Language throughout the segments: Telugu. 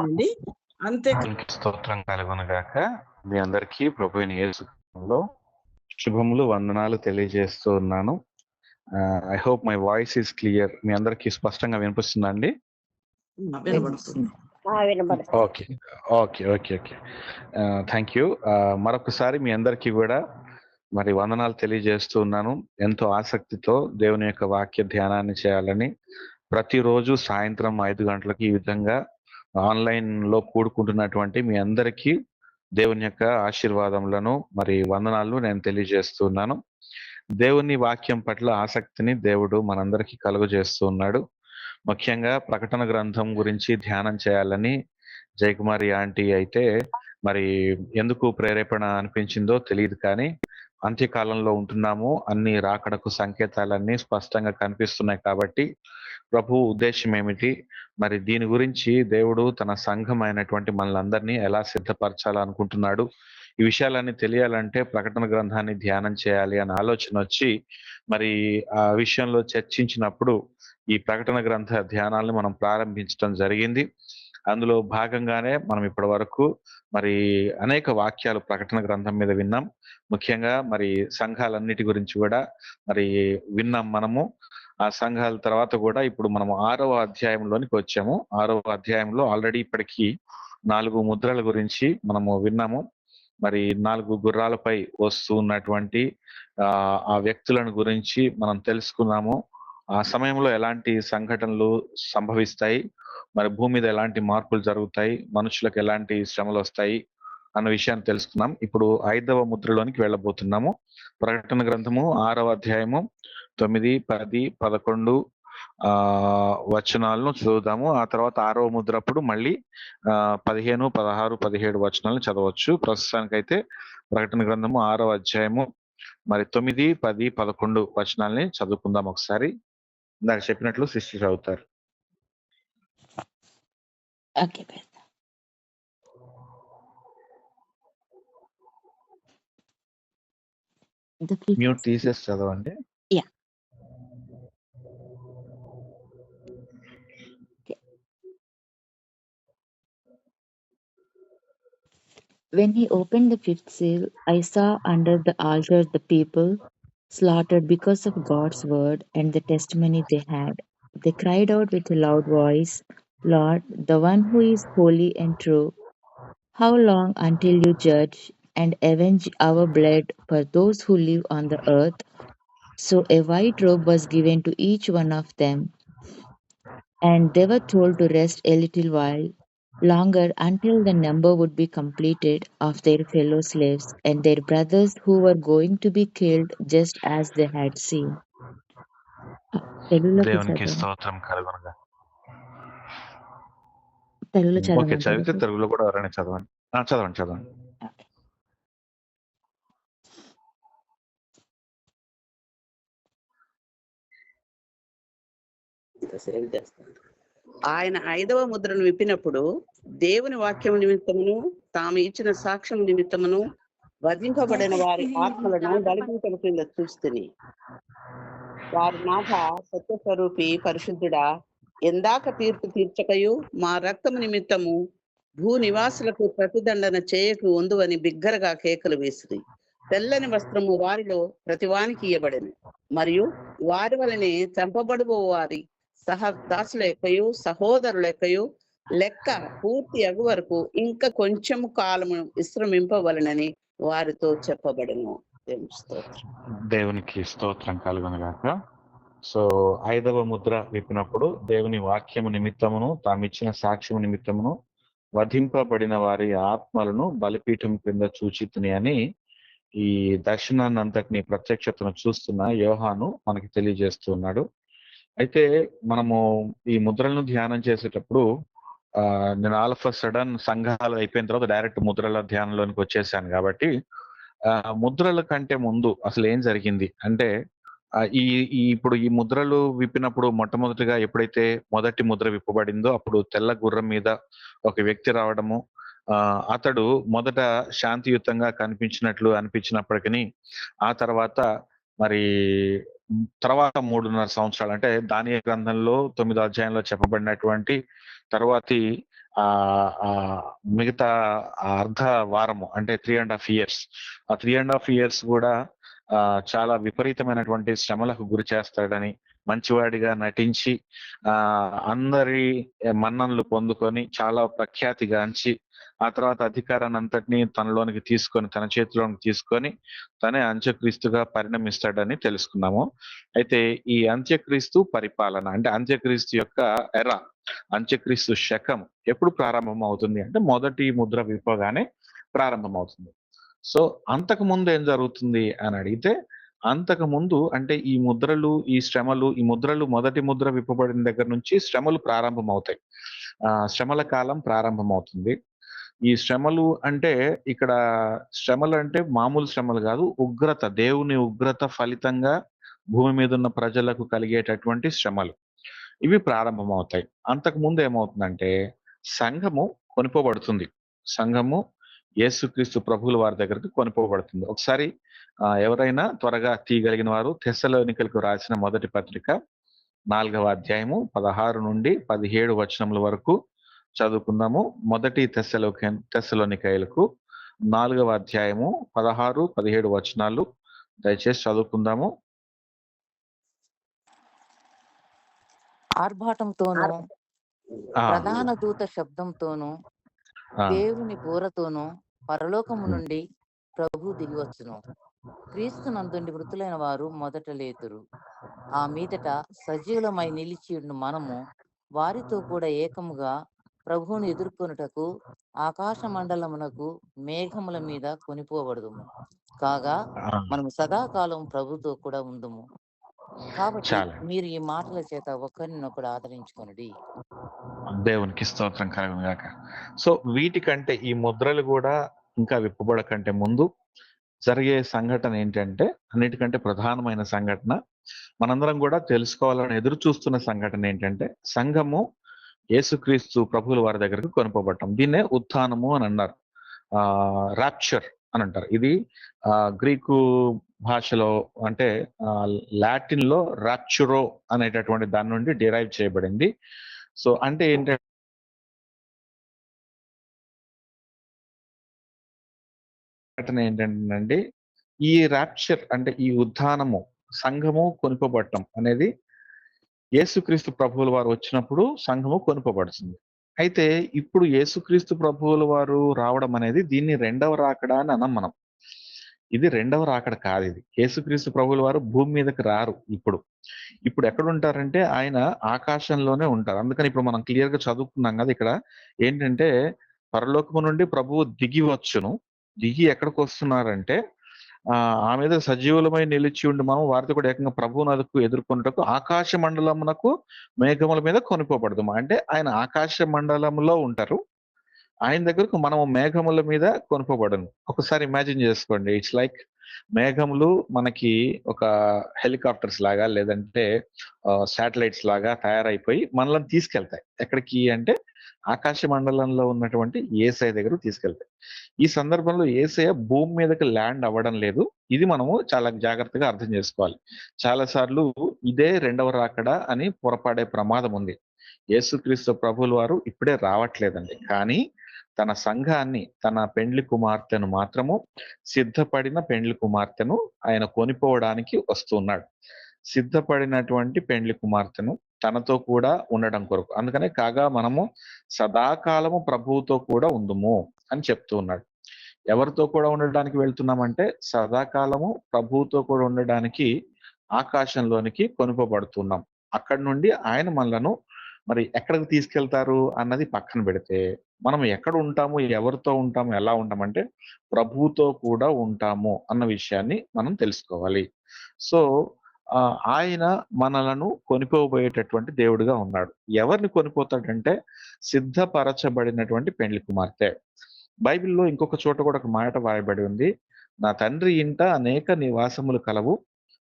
అండి. అంతే. స్తోత్రం కలుగునుగాక. మీ అందరికీ ప్రభువైన యేసు నామములో శుభములు, వందనాలు తెలియజేస్తూ ఉన్నాను. I hope my voice is clear. మీ అందరికీ స్పష్టంగా వినిపిస్తుందా అండి? వినబడుతుంది. Okay okay okay okay thank you. మరొకసారి మీ అందరికీ కూడా మరి వందనాలు తెలియజేస్తూ ఉన్నాను. ఎంతో ఆసక్తితో దేవుని యొక్క వాక్య ధ్యానాన్ని చేయాలని ప్రతిరోజు సాయంత్రం 5 గంటలకు ఈ విధంగా ఆన్లైన్ లో కూడుకుంటున్నటువంటి మీ అందరికీ దేవుని యొక్క ఆశీర్వాదములను మరి వందనాలు నేను తెలియజేస్తున్నాను. దేవుని వాక్యం పట్ల ఆసక్తిని దేవుడు మనందరికీ కలుగజేస్తూ ఉన్నాడు. ముఖ్యంగా ప్రకటన గ్రంథం గురించి ధ్యానం చేయాలని జయకుమారి ఆంటీ అయితే మరి ఎందుకు ప్రేరేపణ అనిపించిందో తెలియదు, కానీ అంత్యకాలంలో ఉంటున్నాము, అన్ని రాకడకు సంకేతాలన్నీ స్పష్టంగా కనిపిస్తున్నాయి. కాబట్టి ప్రభు ఉద్దేశం ఏమిటి, మరి దీని గురించి దేవుడు తన సంఘం అయినటువంటి మనలందరినీ ఎలా సిద్ధపరచాలనుకుంటున్నాడు, ఈ విషయాలన్నీ తెలియాలంటే ప్రకటన గ్రంథాన్ని ధ్యానం చేయాలి అనే ఆలోచన వచ్చి మరి ఆ విషయంలో చర్చించినప్పుడు ఈ ప్రకటన గ్రంథ ధ్యానాలను మనం ప్రారంభించడం జరిగింది. అందులో భాగంగానే మనం ఇప్పటి వరకు మరి అనేక వాక్యాలు ప్రకటన గ్రంథం మీద విన్నాం. ముఖ్యంగా మరి సంఘాలన్నిటి గురించి కూడా మరి విన్నాం మనము. ఆ సంఘాల తర్వాత కూడా ఇప్పుడు మనం 6వ అధ్యాయంలోనికి వచ్చాము. 6వ అధ్యాయంలో ఆల్రెడీ ఇప్పటికీ 4 ముద్రల గురించి మనము విన్నాము. మరి 4 గుర్రాలపై వస్తూ ఉన్నటువంటి ఆ వ్యక్తులను గురించి మనం తెలుసుకున్నాము. ఆ సమయంలో ఎలాంటి సంఘటనలు సంభవిస్తాయి, మరి భూమి మీద ఎలాంటి మార్పులు జరుగుతాయి, మనుషులకు ఎలాంటి శ్రమలు వస్తాయి అన్న విషయాన్ని తెలుసుకున్నాం. ఇప్పుడు 5వ ముద్రలోనికి వెళ్ళబోతున్నాము. ప్రకటన గ్రంథము 6వ అధ్యాయము 9, 10, 11 వచనాలను చదువుదాము. ఆ తర్వాత 6వ ముద్ర అప్పుడు మళ్ళీ 15, 16, 17 వచనాలను చదవచ్చు. ప్రస్తుతానికైతే ప్రకటన గ్రంథము 6వ అధ్యాయము మరి 9, 10, 11 వచనాలని చదువుకుందాం ఒకసారి. ఇందాక చెప్పినట్లు సిస్టర్ చదువుతారు. మ్యూట్ తీసేసి చదవండి. When he opened the fifth seal, I saw under the altar the people slaughtered because of God's word and the testimony they had. They cried out with a loud voice, Lord, the one who is holy and true, how long until you judge and avenge our blood for those who live on the earth? So a white robe was given to each one of them, and they were told to rest a little while longer until the number would be completed of their fellow slaves and their brothers who were going to be killed just as they had seen. దేవునికి స్తోత్రం కలుగునుగా. ఓకే, చదివితే తెలుగులో కూడా ఎవరైనా చదవండి. చదవండి. ఆయన 5వ ముద్రను విప్పినప్పుడు దేవుని వాక్యం నిమిత్తమును తాము ఇచ్చిన సాక్ష్యం నిమిత్తమును వధింపబడిన వారి ఆత్మలను బలిపీఠం కింద చూస్తుని, వారి మాట సత్యస్వరూపి పరిశుద్ధుడా, ఎందాక తీర్పు తీర్చకయు మా రక్తము నిమిత్తము భూ నివాసులకు ప్రతిదండన చేయకు ఉందువని బిగ్గరగా కేకలు వేసిరి. తెల్లని వస్త్రము వారిలో ప్రతివానికి ఇయ్యబడెను, మరియు వారి వలనే చంపబడుబో వారి సహదాసుల యొక్కయు సహోదరుల యొక్కయు లెక్క పూర్తి అగు వరకు ఇంకా కొంచెము కాలము విశ్రమింపవలనని వారితో చెప్పబడను. దేవునికి స్తోత్రం కలుగునుగాక. సో 5వ ముద్ర విప్పినప్పుడు దేవుని వాక్యము నిమిత్తమును తామిచ్చిన సాక్ష్యము నిమిత్తమును వధింపబడిన వారి ఆత్మలను బలిపీఠం క్రింద చూచితిని అని ఈ దర్శనాన్ని అంతటిని ప్రత్యక్షతను చూస్తున్న యోహాను మనకి తెలియజేస్తున్నాడు. అయితే మనము ఈ ముద్రలను ధ్యానం చేసేటప్పుడు నేను ఆల్ ఆఫ్ సడన్ సంఘాలు అయిపోయిన తర్వాత డైరెక్ట్ ముద్రల ధ్యానంలోనికి వచ్చేసాను. కాబట్టి ముద్రల కంటే ముందు అసలు ఏం జరిగింది అంటే, ఇప్పుడు ఈ ముద్రలు విప్పినప్పుడు మొట్టమొదటిగా ఎప్పుడైతే మొదటి ముద్ర విప్పబడిందో అప్పుడు తెల్ల గుర్రం మీద ఒక వ్యక్తి రావడము, అతడు మొదట శాంతియుతంగా కనిపించినట్లు అనిపించినప్పటికీ ఆ తర్వాత మరి తర్వాత 3.5 సంవత్సరాలు అంటే దానియేలు గ్రంథంలో 9వ అధ్యాయంలో చెప్పబడినటువంటి తర్వాతి మిగతా అర్ధ వారము అంటే 3.5 years, ఆ 3.5 years కూడా చాలా విపరీతమైనటువంటి శ్రమలకు గురి చేస్తాడని, మంచివాడిగా నటించి అందరి మన్ననలు పొందుకొని చాలా ప్రఖ్యాతిగాంచి, ఆ తర్వాత అధికారాన్ని అంతటినీ తనలోనికి తీసుకొని, తన చేతిలోనికి తీసుకొని తనే అంత్యక్రీస్తుగా పరిణమిస్తాడని తెలుసుకున్నాము. అయితే ఈ అంత్యక్రీస్తు పరిపాలన అంటే అంత్యక్రీస్తు యొక్క ఎరా, అంత్యక్రీస్తు శకం ఎప్పుడు ప్రారంభం అవుతుంది అంటే మొదటి ముద్ర విప్పగానే ప్రారంభం అవుతుంది. సో అంతకు ముందు ఏం జరుగుతుంది అని అడిగితే, అంతకు ముందు అంటే ఈ ముద్రలు, ఈ శ్రమలు, ఈ ముద్రలు మొదటి ముద్ర విప్పబడిన దగ్గర నుంచి శ్రమలు ప్రారంభం అవుతాయి. శ్రమల కాలం ప్రారంభం అవుతుంది. ఈ శ్రమలు అంటే ఇక్కడ శ్రమలు అంటే మామూలు శ్రమలు కాదు, ఉగ్రత, దేవుని ఉగ్రత ఫలితంగా భూమి మీద ఉన్న ప్రజలకు కలిగేటటువంటి శ్రమలు ఇవి ప్రారంభమవుతాయి. అంతకు ముందు ఏమవుతుందంటే సంఘము కొనిపోబడుతుంది. సంఘము యేసుక్రీస్తు ప్రభువుల వారి దగ్గరికి కొనిపోబడుతుంది. ఒకసారి ఎవరైనా త్వరగా తీయగలిగిన వారు తెస్సలోనికలకు రాసిన మొదటి పత్రిక 4వ అధ్యాయము 16 నుండి 17 వచనముల వరకు చదువుకుందాము. మొదటి తెస్సలోనికైలకు 4వ అధ్యాయము 16, 17 వచనాలు దయచేసి చదువుకుందాము. ఆర్భాటంతోనూ ప్రధాన దూత శబ్దంతోనూ దేవుని బూరతోనూ పరలోకము నుండి ప్రభు దిగివచ్చును. క్రీస్తు నందుండి మృతులైన వారు మొదట లేతురు. ఆ మీదట సజీవులమై నిలిచియుండు మనము వారితో కూడా ఏకముగా ప్రభువును ఎదుర్కొనుటకు ఆకాశ మండలమునకు మేఘముల మీద కొనిపోబడుదుము. కాగా మనము సదాకాలం ప్రభుతో కూడా ఉందుము. కాబట్టి మీరు ఈ మాటల చేత ఒకరినొకడు ఆదరించుకొనుడి. దేవునికి స్తోత్రం కలుగును గాక. సో వీటికంటే ఈ ముద్రలు కూడా ఇంకా విప్పబడకంటే ముందు జరిగే సంఘటన ఏంటంటే, అన్నిటికంటే ప్రధానమైన సంఘటన, మనందరం కూడా తెలుసుకోవాలని ఎదురు చూస్తున్న సంఘటన ఏంటంటే, సంఘము యేసుక్రీస్తు ప్రభువుల వారి దగ్గరకు కొనుకోబడటం. దీన్నే ఉత్థానము అని అన్నారు, రాప్చర్ అని అంటారు. ఇది గ్రీకు భాషలో అంటే లాటిన్ లో రాప్చురో అనేటటువంటి దాని నుండి డిరైవ్ చేయబడింది. సో అంటే ఏంటంటే ఏంటంటే ఈ రాప్చర్ అంటే ఈ ఉత్థానము, సంఘము కొనుకోబడటం అనేది యేసుక్రీస్తు ప్రభువుల వారు వచ్చినప్పుడు సంఘము కొనుకోబడుతుంది. అయితే ఇప్పుడు యేసుక్రీస్తు ప్రభువుల వారు రావడం అనేది దీన్ని రెండవ రాకడ అని అనం మనం. ఇది రెండవ రాకడ కాదు. ఇది యేసుక్రీస్తు ప్రభువుల వారు భూమి మీదకి రారు. ఇప్పుడు ఎక్కడ ఉంటారంటే ఆయన ఆకాశంలోనే ఉంటారు. అందుకని ఇప్పుడు మనం క్లియర్ గా చదువుకున్నాం కదా, ఇక్కడ ఏంటంటే పరలోకము నుండి ప్రభువు దిగి వచ్చును. దిగి ఎక్కడికి వస్తున్నారంటే ఆ మీద సజీవులమై నిలిచి ఉండి మనం వారితో కూడా ఏకంగా ప్రభువునకు ఎదుర్కొన్నటకు ఆకాశ మండలమునకు మేఘముల మీద కొనిపోబడదాము. అంటే ఆయన ఆకాశ మండలంలో ఉంటారు, ఆయన దగ్గరకు మనము మేఘముల మీద కొనుకోబడను. ఒకసారి ఇమాజిన్ చేసుకోండి, ఇట్స్ లైక్ మేఘములు మనకి ఒక హెలికాప్టర్స్ లాగా లేదంటే శాటిలైట్స్ లాగా తయారైపోయి మనల్ని తీసుకెళ్తాయి. ఎక్కడికి అంటే ఆకాశ మండలంలో ఉన్నటువంటి యేసయ్య దగ్గరకు తీసుకెళ్తాయి. ఈ సందర్భంలో యేసయ్య భూమి మీదకి ల్యాండ్ అవ్వడం లేదు. ఇది మనము చాలా జాగ్రత్తగా అర్థం చేసుకోవాలి. చాలా సార్లు ఇదే రెండవ రాకడ అని పొరపాడే ప్రమాదం ఉంది. యేసుక్రీస్తు ప్రభువుల వారు ఇప్పుడే రావట్లేదండి, కానీ తన సంఘాన్ని, తన పెండ్లి కుమార్తెను మాత్రము, సిద్ధపడిన పెండ్లి కుమార్తెను ఆయన కొనిపోవడానికి వస్తున్నాడు. సిద్ధపడినటువంటి పెండ్లి కుమార్తెను తనతో కూడా ఉండడం కొరకు. అందుకనే కాగా మనము సదాకాలము ప్రభువుతో కూడా ఉందుము అని చెప్తూ ఉన్నాడు. ఎవరితో కూడా ఉండడానికి వెళ్తున్నామంటే సదాకాలము ప్రభువుతో కూడా ఉండడానికి ఆకాశంలోనికి కొనుకోబడుతున్నాం. అక్కడి నుండి ఆయన మనలను మరి ఎక్కడికి తీసుకెళ్తారు అన్నది పక్కన పెడితే, మనం ఎక్కడ ఉంటాము, ఎవరితో ఉంటాము, ఎలా ఉంటామంటే ప్రభువుతో కూడా ఉంటాము అన్న విషయాన్ని మనం తెలుసుకోవాలి. సో ఆయన మనలను కొనిపోబోయేటటువంటి దేవుడిగా ఉన్నాడు. ఎవరిని కొనిపోతాడంటే సిద్ధపరచబడినటువంటి పెండ్లి కుమార్తె. బైబిల్లో ఇంకొక చోట కూడా ఒక మాట వాయబడి ఉంది, నా తండ్రి ఇంట అనేక నివాసములు కలవు,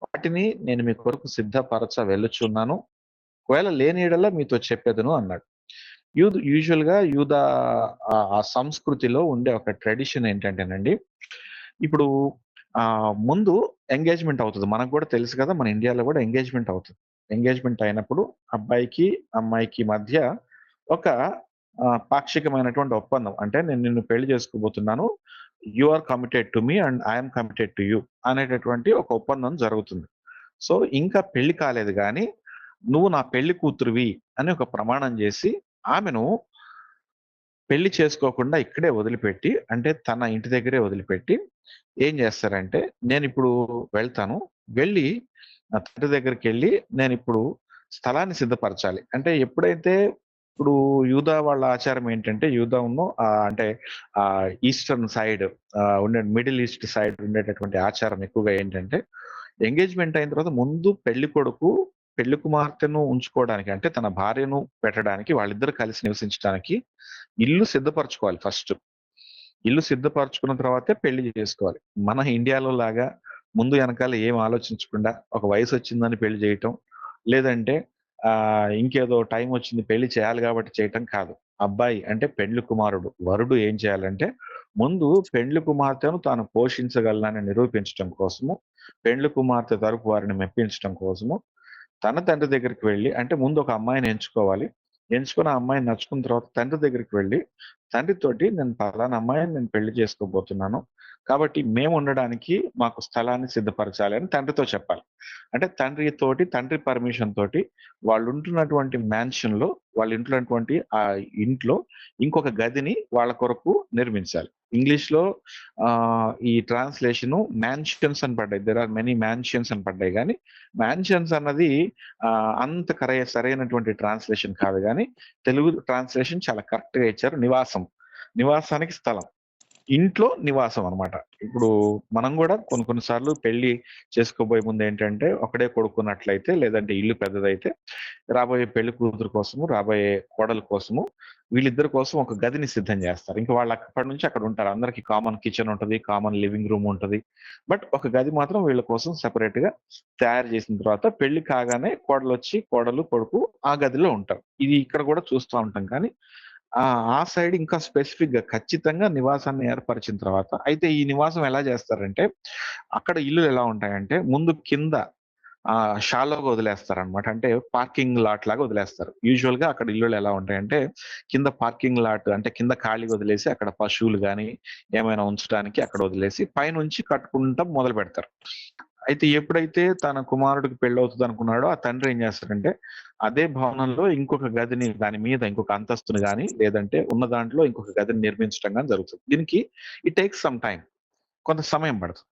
వాటిని నేను మీ కొరకు సిద్ధపరచ వెళ్ళుచున్నాను, ఒకవేళ లేని యెడల మీతో చెప్పేదను అన్నాడు. యూజువల్ గా యూదా ఆ సంస్కృతిలో ఉండే ఒక ట్రెడిషన్ ఏంటంటేనండి, ఇప్పుడు ముందు ఎంగేజ్మెంట్ అవుతుంది. మనకు కూడా తెలుసు కదా, మన ఇండియాలో కూడా ఎంగేజ్మెంట్ అవుతుంది. ఎంగేజ్మెంట్ అయినప్పుడు అబ్బాయికి అమ్మాయికి మధ్య ఒక పాక్షికమైనటువంటి ఒప్పందం. అంటే నేను నిన్ను పెళ్లి చేసుకోబోతున్నాను, you are committed to me and I'm committed to you అనేటటువంటి ఒక ఒప్పందం జరుగుతుంది. సో ఇంకా పెళ్లి కాలేదు కానీ నువ్వు నా పెళ్లి కూతురువి అని ఒక ప్రమాణం చేసి ఆమెను పెళ్లి చేసుకోకుండా ఇక్కడే వదిలిపెట్టి, అంటే తన ఇంటి దగ్గరే వదిలిపెట్టి ఏం చేస్తారంటే, నేను ఇప్పుడు వెళ్తాను, వెళ్ళి నా తండ్రి దగ్గరికి వెళ్ళి నేను ఇప్పుడు స్థలాన్ని సిద్ధపరచాలి. అంటే ఎప్పుడైతే ఇప్పుడు యూదా వాళ్ళ ఆచారం ఏంటంటే, అంటే ఈస్టర్న్ సైడ్ ఉండే మిడిల్ ఈస్ట్ సైడ్ ఉండేటటువంటి ఆచారం ఎక్కువగా ఏంటంటే, ఎంగేజ్మెంట్ అయిన తర్వాత ముందు పెళ్లి కొడుకు పెళ్లి కుమార్తెను ఉంచుకోవడానికి, అంటే తన భార్యను పెట్టడానికి, వాళ్ళిద్దరు కలిసి నివసించడానికి ఇల్లు సిద్ధపరచుకోవాలి ఫస్ట్. ఇల్లు సిద్ధపరచుకున్న తర్వాతే పెళ్లి చేసుకోవాలి. మన ఇండియాలో లాగా ముందు వెనకాల ఏం ఆలోచించకుండా ఒక వయసు వచ్చిందని పెళ్లి చేయటం, లేదంటే ఇంకేదో టైం వచ్చింది పెళ్లి చేయాలి కాబట్టి చేయటం కాదు. అబ్బాయి అంటే పెండ్లి కుమారుడు, వరుడు ఏం చేయాలంటే ముందు పెండ్లి కుమార్తెను తాను పోషించగలనని నిరూపించడం కోసము, పెండ్లి కుమార్తె తరపు వారిని మెప్పించడం కోసము తన తండ్రి దగ్గరికి వెళ్ళి, అంటే ముందు ఒక అమ్మాయిని ఎంచుకోవాలి. ఎంచుకున్న అమ్మాయిని నచ్చుకున్న తర్వాత తండ్రి దగ్గరికి వెళ్ళి, తండ్రితోటి నేను పలానా అమ్మాయిని నేను పెళ్లి చేసుకోబోతున్నాను, కాబట్టి మేము ఉండడానికి మాకు స్థలాన్ని సిద్ధపరచాలి అని తండ్రితో చెప్పాలి. అంటే తండ్రి పర్మిషన్ తోటి వాళ్ళు ఉంటున్నటువంటి మ్యాన్షన్ లో, వాళ్ళు ఉంటున్నటువంటి ఆ ఇంట్లో ఇంకొక గదిని వాళ్ళ కొరకు నిర్మించాలి. ఇంగ్లీష్ లో ఈ ట్రాన్స్లేషన్ మ్యాన్షన్స్ అని పడ్డాయి, దెర్ ఆర్ మెనీ మ్యాన్షన్స్ అని పడ్డాయి, కానీ మ్యాన్షన్స్ అన్నది అంత సరైనటువంటి ట్రాన్స్లేషన్ కాదు, కానీ తెలుగు ట్రాన్స్లేషన్ చాలా కరెక్ట్ గా ఇచ్చారు. నివాసానికి స్థలం, ఇంట్లో నివాసం అన్నమాట. ఇప్పుడు మనం కూడా కొన్నిసార్లు పెళ్లి చేసుకోబోయే ముందు ఏంటంటే, ఒకడే కొడుకున్నట్లయితే, లేదంటే ఇల్లు పెద్దదైతే రాబోయే పెళ్లి కూతురు కోసము, రాబోయే కోడల కోసము వీళ్ళిద్దరి కోసం ఒక గదిని సిద్ధం చేస్తారు. ఇంకా వాళ్ళు అక్కడి నుంచి అక్కడ ఉంటారు. అందరికి కామన్ కిచెన్ ఉంటది, కామన్ లివింగ్ రూమ్ ఉంటది. బట్ ఒక గది మాత్రం వీళ్ళ కోసం సెపరేట్ గా తయారు చేసిన తర్వాత పెళ్లి కాగానే కోడలు కొడుకు ఆ గదిలో ఉంటారు. ఇది ఇక్కడ కూడా చూస్తూ ఉంటాం. కానీ ఆ సైడ్ ఇంకా స్పెసిఫిక్ గా ఖచ్చితంగా నివాసాన్ని ఏర్పరిచిన తర్వాత, అయితే ఈ నివాసం ఎలా చేస్తారంటే, అక్కడ ఇల్లులు ఎలా ఉంటాయంటే ముందు కింద షాలోగా వదిలేస్తారనమాట. అంటే పార్కింగ్ లాట్ లాగా వదిలేస్తారు. యూజువల్ గా అక్కడ ఇల్లులు ఎలా ఉంటాయంటే కింద పార్కింగ్ లాట్, అంటే కింద ఖాళీగా వదిలేసి అక్కడ పశువులు కానీ ఏమైనా ఉంచడానికి అక్కడ వదిలేసి పైనుంచి కట్టుకుంటాం మొదలు పెడతారు. అయితే ఎప్పుడైతే తన కుమారుడికి పెళ్ళవుతుంది అనుకున్నాడో, ఆ తండ్రి ఏం చేస్తాడంటే అదే భవనంలో ఇంకొక గదిని, దాని మీద ఇంకొక అంతస్తుని కానీ, లేదంటే ఉన్న దాంట్లో ఇంకొక గదిని నిర్మించడం కానీ జరుగుతుంది. దీనికి ఇట్ టేక్స్ సమ్ టైం, కొంత సమయం పడుతుంది.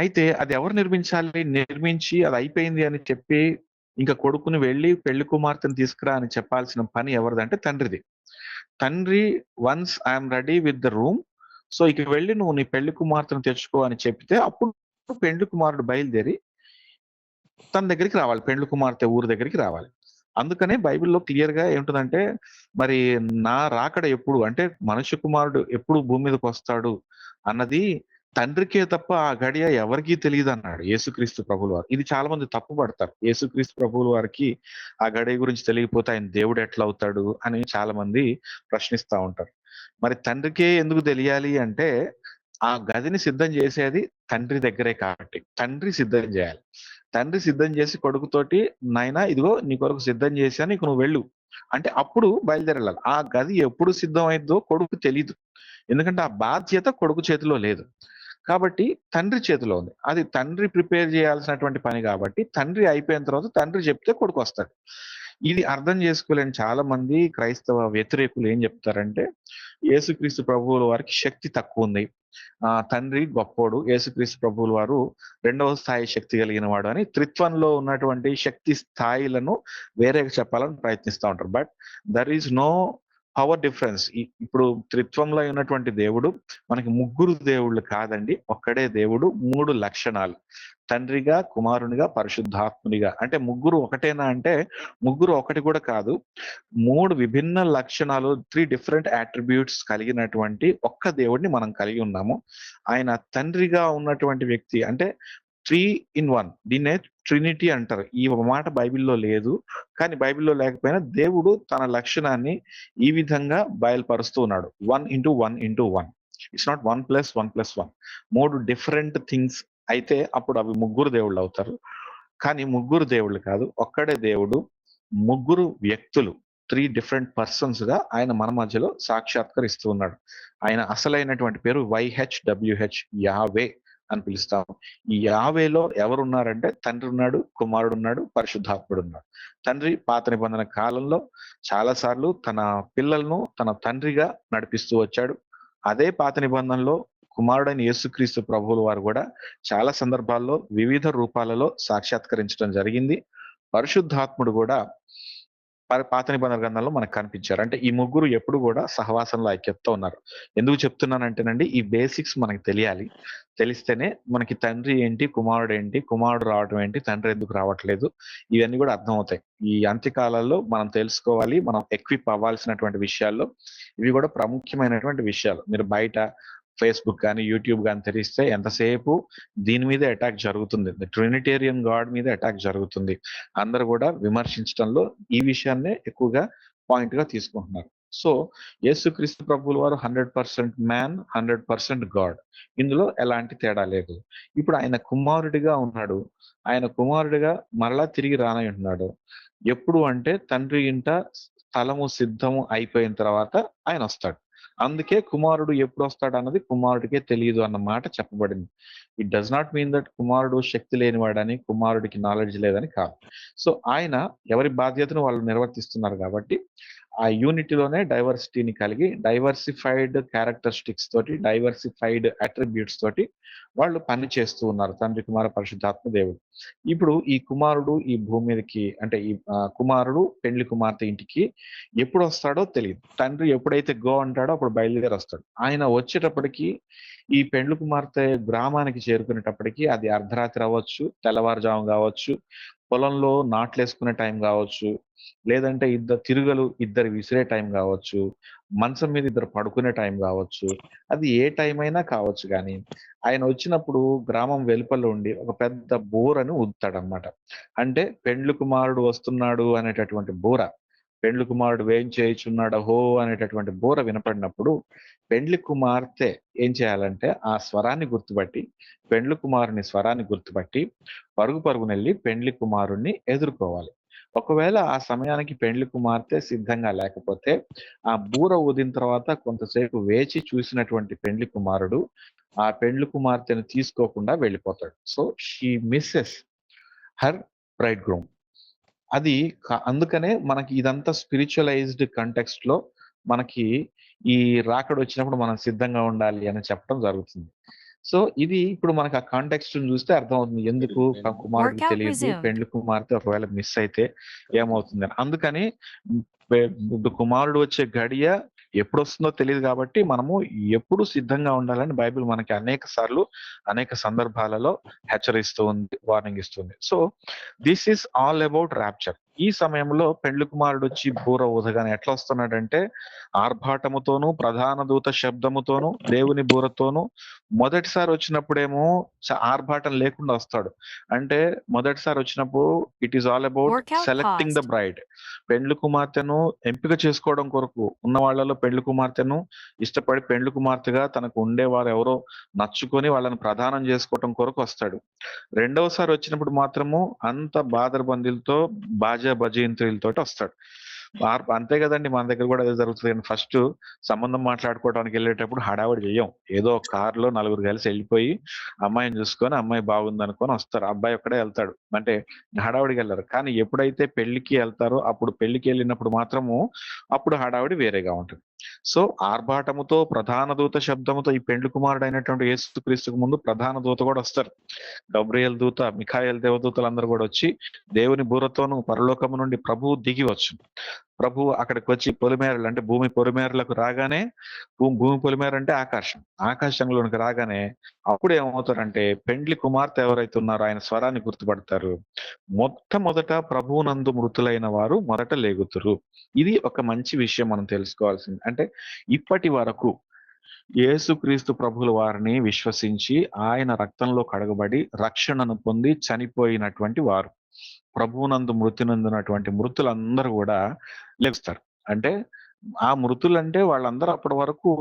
అయితే అది ఎవరు నిర్మించి అది అయిపోయింది అని చెప్పి ఇంకా కొడుకుని వెళ్ళి పెళ్లి కుమార్తెను తీసుకురా అని చెప్పాల్సిన పని ఎవరిదంటే తండ్రిది. తండ్రి once I'm ready with the room, so ఇక వెళ్ళి నువ్వు నీ పెళ్లి కుమార్తెను తెచ్చుకో అని చెప్తే అప్పుడు పెండ్లి కుమారుడు బయలుదేరి తన దగ్గరికి రావాలి, పెండ్లి కుమార్తె ఊరు దగ్గరికి రావాలి. అందుకనే బైబిల్లో క్లియర్ గా ఏముంటుందంటే, మరి నా రాకడ ఎప్పుడు, అంటే మనుష్య కుమారుడు ఎప్పుడు భూమి మీదకి వస్తాడు అన్నది తండ్రికే తప్ప ఆ గడియ ఎవరికీ తెలియదు అన్నాడు యేసుక్రీస్తు ప్రభువుల వారు. ఇది చాలా మంది తప్పు పడతారు. యేసుక్రీస్తు ప్రభువుల వారికి ఆ గడియ గురించి తెలియకపోతే ఆయన దేవుడు ఎట్లా అవుతాడు అని చాలా మంది ప్రశ్నిస్తా ఉంటారు. మరి తండ్రికే ఎందుకు తెలియాలి అంటే, ఆ గదిని సిద్ధం చేసేది తండ్రి దగ్గరే కాబట్టి తండ్రి సిద్ధం చేయాలి. తండ్రి సిద్ధం చేసి కొడుకుతోటి, నాయనా ఇదిగో నీ కొరకు సిద్ధం చేశాను, ఇక నువ్వు వెళ్ళు అంటే అప్పుడు బయలుదేరాలి. ఆ గది ఎప్పుడు సిద్ధం అయిద్దో కొడుకు తెలీదు, ఎందుకంటే ఆ బాధ్యత కొడుకు చేతిలో లేదు, కాబట్టి తండ్రి చేతిలో ఉంది. అది తండ్రి ప్రిపేర్ చేయాల్సినటువంటి పని కాబట్టి తండ్రి అయిపోయిన తర్వాత తండ్రి చెప్తే కొడుకు వస్తాడు. ఇది అర్థం చేసుకోలేని చాలా మంది క్రైస్తవ వ్యతిరేకులు ఏం చెప్తారంటే, యేసుక్రీస్తు ప్రభువుల వారికి శక్తి తక్కువ ఉంది, తండ్రి గొప్పోడు, యేసుక్రీస్తు ప్రభువుల వారు రెండవ స్థాయి శక్తి కలిగిన వాడు అని త్రిత్వంలో ఉన్నటువంటి శక్తి స్థాయిలను వేరేగా చెప్పాలని ప్రయత్నిస్తూ ఉంటారు. But there is no power difference. ఇప్పుడు త్రిత్వంలో ఉన్నటువంటి దేవుడు మనకి ముగ్గురు దేవుళ్ళు కాదండి, ఒక్కడే దేవుడు, 3 లక్షణాలు, తండ్రిగా, కుమారునిగా, పరిశుద్ధాత్మునిగా. అంటే ముగ్గురు ఒకటేనా అంటే ముగ్గురు ఒకటి కూడా కాదు, 3 విభిన్న లక్షణాలు, 3 డిఫరెంట్ అట్రిబ్యూట్స్ కలిగినటువంటి ఒక్క దేవుడిని మనం కలిగి ఉన్నాము. ఆయన తండ్రిగా ఉన్నటువంటి వ్యక్తి అంటే 3 in 1, దీన్నే ట్రినిటీ అంటారు. ఈ మాట బైబిల్లో లేదు, కానీ బైబిల్లో లేకపోయినా దేవుడు తన లక్షణాన్ని ఈ విధంగా బయలుపరుస్తూ ఉన్నాడు. 1 into 1 into 1. It's not 1 + 1 + 1. 3 different things అయితే అప్పుడు అవి ముగ్గురు దేవుళ్ళు అవుతారు. కానీ ముగ్గురు దేవుళ్ళు కాదు, ఒక్కడే దేవుడు, ముగ్గురు వ్యక్తులు. 3 డిఫరెంట్ పర్సన్స్ గా ఆయన మన మధ్యలో సాక్షాత్కరిస్తూ ఉన్నాడు. ఆయన అసలైనటువంటి పేరు YHWH, యావే అని పిలుస్తాము. ఈ యావేలో ఎవరున్నారంటే తండ్రి ఉన్నాడు, కుమారుడు ఉన్నాడు, పరిశుద్ధాత్ముడు ఉన్నాడు. తండ్రి పాత నిబంధన కాలంలో చాలా సార్లు తన పిల్లలను తన తండ్రిగా నడిపిస్తూ వచ్చాడు. అదే పాత నిబంధనలో కుమారుడైన యేసుక్రీస్తు ప్రభువుల వారు కూడా చాలా సందర్భాల్లో వివిధ రూపాలలో సాక్షాత్కరించడం జరిగింది. పరిశుద్ధాత్ముడు కూడా పాత నిబంధన గ్రంథంలో మనకు కనిపించారు. అంటే ఈ ముగ్గురు ఎప్పుడు కూడా సహవాసంలో ఐక్యతతో ఉన్నారు. ఎందుకు చెప్తున్నానంటేనండి, ఈ బేసిక్స్ మనకి తెలియాలి. తెలిస్తేనే మనకి తండ్రి ఏంటి, కుమారుడు ఏంటి, కుమారుడు రావడం ఏంటి, తండ్రి ఎందుకు రావట్లేదు, ఇవన్నీ కూడా అర్థమవుతాయి. ఈ అంత్యకాలాల్లో మనం తెలుసుకోవాలి, మనం ఎక్విప్ అవ్వాల్సినటువంటి విషయాల్లో ఇవి కూడా ప్రాముఖ్యమైనటువంటి విషయాలు. మీరు బయట ఫేస్బుక్ కానీ యూట్యూబ్ కానీ తెరిస్తే ఎంతసేపు దీని మీద అటాక్ జరుగుతుంది, ట్రినిటేరియన్ గాడ్ మీద అటాక్ జరుగుతుంది. అందరూ కూడా విమర్శించడంలో ఈ విషయాన్నే ఎక్కువగా పాయింట్ గా తీసుకుంటున్నారు. సో యేసుక్రీస్తు ప్రభువుల వారు 100% మ్యాన్, 100% గాడ్. ఇందులో ఎలాంటి తేడా లేదు. ఇప్పుడు ఆయన కుమారుడిగా ఉన్నాడు. ఆయన కుమారుడిగా మరలా తిరిగి రానంటున్నాడు. ఎప్పుడు అంటే తండ్రి ఇంట స్థలము సిద్ధము అయిపోయిన తర్వాత ఆయన వస్తాడు. అందుకే కుమారుడు ఎప్పుడు వస్తాడు అన్నది కుమారుడికే తెలియదు అన్న మాట చెప్పబడింది. It does not mean that కుమారుడు శక్తి లేనివాడని, కుమారుడికి నాలెడ్జ్ లేదని కాదు. సో ఆయన ఎవరి బాధ్యతను వాళ్ళు నిర్వర్తిస్తున్నారు కాబట్టి ఆ యూనిటీలోనే డైవర్సిటీని కలిగి డైవర్సిఫైడ్ క్యారెక్టరిస్టిక్స్ తోటి, డైవర్సిఫైడ్ అట్రిబ్యూట్స్ తోటి వాళ్ళు పని చేస్తూ ఉన్నారు తండ్రి, కుమార, పరిశుద్ధాత్మ దేవుడు. ఇప్పుడు ఈ కుమారుడు ఈ భూమి మీదకి, అంటే ఈ కుమారుడు పెండ్లి కుమార్తె ఇంటికి ఎప్పుడు వస్తాడో తెలియదు. తండ్రి ఎప్పుడైతే గో అంటాడో అప్పుడు బయలుదేరి వస్తాడు. ఆయన వచ్చేటప్పటికి ఈ పెండ్లి కుమార్తె గ్రామానికి చేరుకునేటప్పటికి అది అర్ధరాత్రి అవ్వచ్చు, తెల్లవారుజాము కావచ్చు, పొలంలో నాట్లేసుకునే టైం కావచ్చు, లేదంటే ఇద్దరు విసిరే టైం కావచ్చు, మంచం మీద ఇద్దరు పడుకునే టైం కావచ్చు, అది ఏ టైం అయినా కావచ్చు. కానీ ఆయన వచ్చినప్పుడు గ్రామం వెలుపల ఉండి ఒక పెద్ద బోరని ఊదుతాడనమాట. అంటే పెండ్లి కుమారుడు వస్తున్నాడు అనేటటువంటి బోర, పెండ్లి కుమారుడు వేం చేయుచున్నాడు హో అనేటటువంటి బోర వినపడినప్పుడు పెండ్లి కుమార్తె ఏం చేయాలంటే ఆ స్వరాన్ని గుర్తుపట్టి, పెండ్లి కుమారుని స్వరాన్ని గుర్తుపట్టి పరుగునెళ్ళి పెండ్లి కుమారుణ్ణి ఎదుర్కోవాలి. ఒకవేళ ఆ సమయానికి పెండ్లి కుమార్తె సిద్ధంగా లేకపోతే ఆ బూర ఊదిన తర్వాత కొంతసేపు వేచి చూసినటువంటి పెండ్లి కుమారుడు ఆ పెండ్లి కుమార్తెను తీసుకోకుండా వెళ్ళిపోతాడు. So she misses her bridegroom. అది అందుకనే మనకి ఇదంతా స్పిరిచువలైజ్డ్ కంటెక్స్ట్ లో మనకి ఈ రాకడ వచ్చినప్పుడు మనం సిద్ధంగా ఉండాలి అని చెప్పడం జరుగుతుంది. సో ఇది ఇప్పుడు మనకు ఆ కాంటెక్స్ట్ చూస్తే అర్థమవుతుంది ఎందుకు కుమారుడికి తెలియదు, పెండ్లి కుమార్తె ఒకవేళ మిస్ అయితే ఏమవుతుంది అని. అందుకని కుమారుడు వచ్చే గడియ ఎప్పుడు వస్తుందో తెలియదు కాబట్టి మనము ఎప్పుడు సిద్ధంగా ఉండాలని బైబిల్ మనకి అనేక సందర్భాలలో హెచ్చరిస్తూ ఉంది, వార్నింగ్ ఇస్తుంది. So this is all about rapture. ఈ సమయంలో పెండ్లి కుమారుడు వచ్చి బూర ఊదగానే ఎట్లా వస్తున్నాడంటే ఆర్భాటముతోనూ, ప్రధాన దూత శబ్దముతోనూ, దేవుని బూరతోనూ. మొదటిసారి వచ్చినప్పుడేమో ఆర్భాటం లేకుండా వస్తాడు. అంటే మొదటిసారి వచ్చినప్పుడు it is all about selecting the bride. పెండ్లి కుమార్తెను ఎంపిక చేసుకోవడం కొరకు, ఉన్న వాళ్ళలో పెండ్లి కుమార్తెను ఇష్టపడి పెండ్లి కుమార్తెగా తనకు ఉండేవారు ఎవరో నచ్చుకొని వాళ్ళని ప్రదానం చేసుకోవడం కొరకు వస్తాడు. రెండవసారి వచ్చినప్పుడు మాత్రము అంత బాదరబందీలతో భజంత్రులతో వస్తాడు. అంతే కదండి, మన దగ్గర కూడా అదే జరుగుతుంది. ఫస్ట్ సంబంధం మాట్లాడుకోవడానికి వెళ్ళేటప్పుడు హడావిడి చెయ్యం. ఏదో కారులో నలుగురు కలిసి వెళ్ళిపోయి అమ్మాయిని చూసుకొని అమ్మాయి బాగుంది అనుకొని వస్తారు. అబ్బాయి ఒక్కడే వెళ్తాడు, అంటే హడావిడికి వెళ్ళరు. కానీ ఎప్పుడైతే పెళ్లికి వెళ్తారో అప్పుడు పెళ్లికి వెళ్ళినప్పుడు మాత్రము అప్పుడు హడావిడి వేరేగా ఉంటుంది. సో ఆర్భాటముతో, ప్రధాన దూత శబ్దముతో ఈ పెండ్లి కుమారుడు అయినటువంటి యేసుక్రీస్తుకు ముందు ప్రధాన దూత కూడా వస్తారు. గబ్రియల్ దూత, మిఖాయేల్ దేవదూతలు అందరూ కూడా వచ్చి దేవుని బూరతోను పరలోకము నుండి ప్రభువు దిగి వచ్చు. ప్రభువు అక్కడికి వచ్చి పొలిమేరలు, అంటే భూమి పొలిమేరలకు రాగానే, భూమి పొలిమేర అంటే ఆకాశంలోనికి రాగానే అప్పుడు ఏమవుతారంటే పెండ్లి కుమార్తె ఎవరైతే ఉన్నారో ఆయన స్వరాన్ని గుర్తుపడతారు. మొట్టమొదట ప్రభువునందు మృతులైన వారు మొదట లేగుతురు. ఇది ఒక మంచి విషయం మనం తెలుసుకోవాల్సింది. అంటే ఇప్పటి వరకు యేసుక్రీస్తు ప్రభువుల వారిని విశ్వసించి ఆయన రక్తంలో కడగబడి రక్షణను పొంది చనిపోయినటువంటి వారు, ప్రభువునందు మృతి నొందినటువంటి మృతులందరూ కూడా లేస్తారు. అంటే ఆ మృతులంటే వాళ్ళందరూ అప్పటి వరకు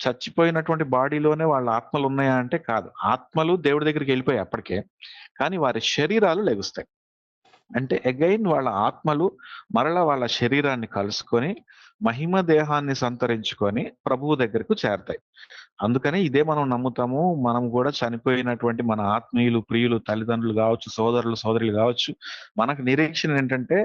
చచ్చిపోయినటువంటి బాడీలోనే వాళ్ళ ఆత్మలు ఉన్నాయా అంటే కాదు. ఆత్మలు దేవుడి దగ్గరికి వెళ్ళిపోయాయి అప్పటికే, కానీ వారి శరీరాలు లెగుస్తాయి. అంటే అగైన్ వాళ్ళ ఆత్మలు మరలా వాళ్ళ శరీరాన్ని కలుసుకొని మహిమ దేహాన్ని సంతరించుకొని ప్రభువు దగ్గరకు చేరతాయి. అందుకని ఇదే మనం నమ్ముతాము. మనం కూడా చనిపోయినటువంటి మన ఆత్మీయులు, ప్రియులు, తల్లిదండ్రులు కావచ్చు, సోదరులు, సోదరులు కావచ్చు, మనకు నిరీక్షణ ఏంటంటే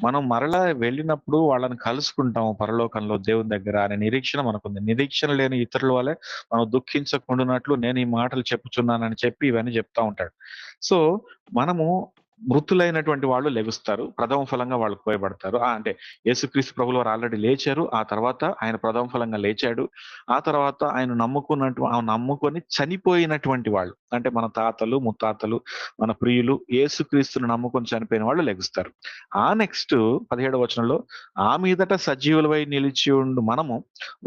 మనం మరలా వెళ్ళినప్పుడు వాళ్ళని కలుసుకుంటాము పరలోకంలో దేవుని దగ్గర అనే నిరీక్షణ మనకుంది. నిరీక్షణ లేని ఇతరుల వల్లే మనం దుఃఖించకుండానట్లు నేను ఈ మాటలు చెప్పుచున్నానని చెప్పి ఇవన్నీ చెప్తా ఉంటాడు. సో మనము మృతులైనటువంటి వాళ్ళు లెగుస్తారు, ప్రథమ ఫలంగా వాళ్ళు కోయబడతారు. అంటే యేసుక్రీస్తు ప్రభులు వారు ఆల్రెడీ లేచారు, ఆ తర్వాత ఆయన ప్రథమ ఫలంగా లేచాడు. ఆ తర్వాత ఆయన నమ్ముకొని చనిపోయినటువంటి వాళ్ళు, అంటే మన తాతలు, ముత్తాతలు, మన ప్రియులు యేసుక్రీస్తును నమ్ముకొని చనిపోయిన వాళ్ళు లెగుస్తారు. ఆ నెక్స్ట్ 17వ వచనంలో, ఆ మీదట సజీవులవై నిలిచి ఉండు మనము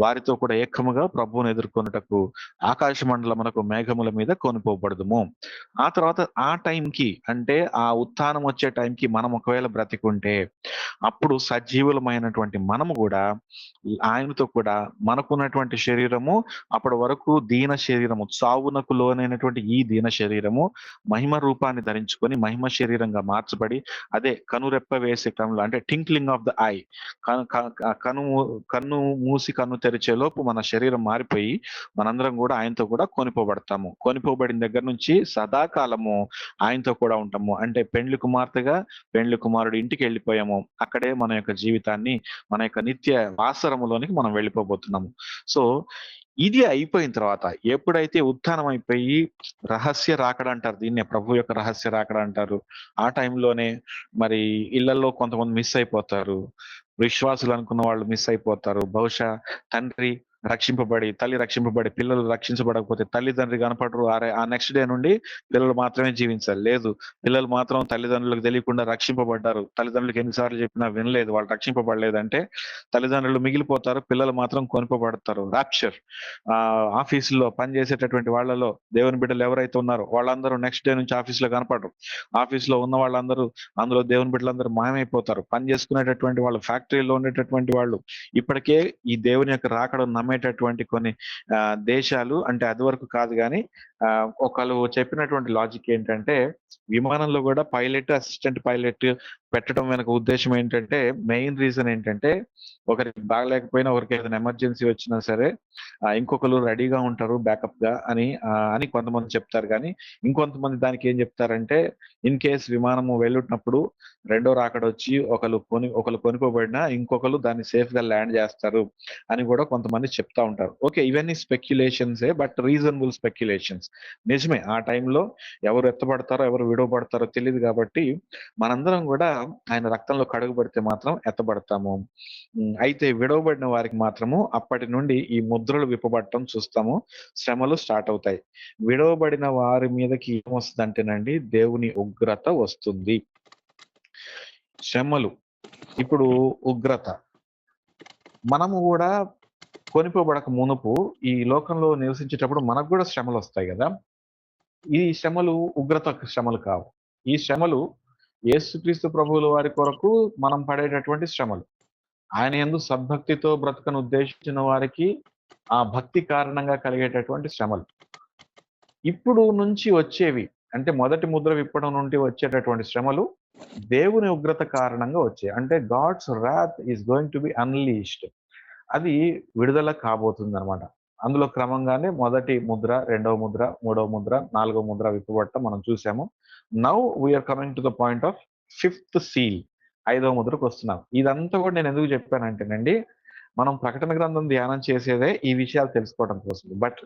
వారితో కూడా ఏకముగా ప్రభువును ఎదుర్కొనుటకు ఆకాశ మండలమునకు మేఘముల మీద కొనిపోబడదుము. ఆ తర్వాత ఆ టైంకి, అంటే ఆ ఉత్థానం వచ్చే టైంకి మనం ఒకవేళ బ్రతికుంటే అప్పుడు సజీవులమైనటువంటి మనము కూడా ఆయనతో కూడా మనకున్నటువంటి శరీరము, అప్పటి వరకు దీన శరీరము, చావునకు లోనైనటువంటి ఈ దీన శరీరము మహిమ రూపాన్ని ధరించుకొని మహిమ శరీరంగా మార్చబడి, అదే కనురెప్ప వేసే క్రమంలో, అంటే టింక్లింగ్ ఆఫ్ ద ఐ, కన్ను మూసి కన్ను తెరిచే లోపు మన శరీరం మారిపోయి మనందరం కూడా ఆయనతో కూడా కొనిపోబడతాము. కొనిపోబడిన దగ్గర నుంచి సదాకాలము ఆయనతో కూడా ఉంటాము. అంటే పెండ్లి కుమార్తెగా పెండ్లి కుమారుడు ఇంటికి వెళ్ళిపోయాము, అక్కడే మన యొక్క జీవితాన్ని, మన యొక్క నిత్య వాసరములోనికి మనం వెళ్ళిపోబోతున్నాము. సో ఇది అయిపోయిన తర్వాత, ఎప్పుడైతే ఉత్థానం అయిపోయి రహస్య రాకడ అంటారు, దీన్నే ప్రభు యొక్క రహస్య రాకడ అంటారు. ఆ టైంలోనే మరి ఇళ్లలో కొంతమంది మిస్ అయిపోతారు, విశ్వాసులు అనుకున్న వాళ్ళు మిస్ అయిపోతారు. బహుశా తండ్రి రక్షింపబడి, తల్లి రక్షింపబడి, పిల్లలు రక్షించబడకపోతే తల్లిదండ్రి కనపడరు. ఆ నెక్స్ట్ డే నుండి పిల్లలు మాత్రమే జీవించాలి. లేదు, పిల్లలు మాత్రం తల్లిదండ్రులకు తెలియకుండా రక్షింపబడ్డారు, తల్లిదండ్రులకు ఎన్నిసార్లు చెప్పినా వినలేదు, వాళ్ళు రక్షింపబడలేదంటే తల్లిదండ్రులు మిగిలిపోతారు, పిల్లలు మాత్రం కొనుకోబడతారు. రాప్చర్. ఆఫీసులో పనిచేసేటటువంటి వాళ్ళలో దేవుని బిడ్డలు ఎవరైతే ఉన్నారో వాళ్ళందరూ నెక్స్ట్ డే నుంచి ఆఫీసులో కనపడరు. ఆఫీసులో ఉన్న వాళ్ళందరూ, అందులో దేవుని బిడ్డలందరూ మాయమైపోతారు. పని చేసుకునేటటువంటి వాళ్ళు, ఫ్యాక్టరీలో ఉండేటటువంటి వాళ్ళు, ఇప్పటికే ఈ దేవుని యొక్క రాకడం నమ్మేటటువంటి కొన్ని దేశాలు, అంటే అది వరకు కాదు కానీ ఒకళ్ళు చెప్పినటువంటి లాజిక్ ఏంటంటే, విమానంలో కూడా పైలట్, అసిస్టెంట్ పైలట్ పెట్టడం వెనక ఉద్దేశం ఏంటంటే, మెయిన్ రీజన్ ఏంటంటే, ఒకరికి బాగలేకపోయినా, ఒకరికి ఏదైనా ఎమర్జెన్సీ వచ్చినా సరే ఇంకొకరు రెడీగా ఉంటారు బ్యాకప్ గా అని కొంతమంది చెప్తారు. కానీ ఇంకొంతమంది దానికి ఏం చెప్తారంటే, ఇన్ కేస్ విమానము వెళ్ళున్నప్పుడు రెండో రాకడ వచ్చి ఒకరు కొనుకోబడినా ఇంకొకరు దాన్ని సేఫ్ గా ల్యాండ్ చేస్తారు అని కూడా కొంతమంది చెప్తా ఉంటారు. ఓకే, ఇవన్నీ స్పెక్యులేషన్సే, బట్ రీజనబుల్ స్పెక్యులేషన్స్. నిజమే, ఆ టైంలో ఎవరు ఎత్తబడతారో ఎవరు విడవబడతారో తెలియదు. కాబట్టి మనందరం కూడా ఆయన రక్తంలో కడుగుబడితే మాత్రం ఎత్తబడతాము. అయితే విడవబడిన వారికి మాత్రము అప్పటి నుండి ఈ ముద్రలు విప్పబడటం చూస్తాము, శ్రమలు స్టార్ట్ అవుతాయి. విడవబడిన వారి మీదకి ఏమొస్తుందంటేనండి, దేవుని ఉగ్రత వస్తుంది. శ్రమలు, ఇప్పుడు ఉగ్రత. మనము కూడా కొనిపోబడక మునుపు ఈ లోకంలో నివసించేటప్పుడు మనకు కూడా శ్రమలు వస్తాయి కదా. ఈ శ్రమలు ఉగ్రత శ్రమలు కావు. ఈ శ్రమలు యేసుక్రీస్తు ప్రభువుల వారి కొరకు మనం పడేటటువంటి శ్రమలు. ఆయన యందు సద్భక్తితో బ్రతకను ఉద్దేశించిన వారికి ఆ భక్తి కారణంగా కలిగేటటువంటి శ్రమలు. ఇప్పుడు నుంచి వచ్చేవి, అంటే మొదటి ముద్ర విప్పడం నుండి వచ్చేటటువంటి శ్రమలు దేవుని ఉగ్రత కారణంగా వచ్చాయి. అంటే God's wrath is going to be unleashed. అది విడుదల కాబోతుంది అనమాట. అందులో క్రమంగానే మొదటి ముద్ర, రెండవ ముద్ర, మూడవ ముద్ర, నాలుగవ ముద్ర విప్పబడటం మనం చూసాము. Now we're coming to the point of 5th seal, 5వ ముద్రకు వస్తున్నాం. ఇదంతా కూడా నేను ఎందుకు చెప్పానంటేనండి, మనం ప్రకటన గ్రంథం ధ్యానం చేసేదే ఈ విషయాలు తెలుసుకోవడం కోసం. బట్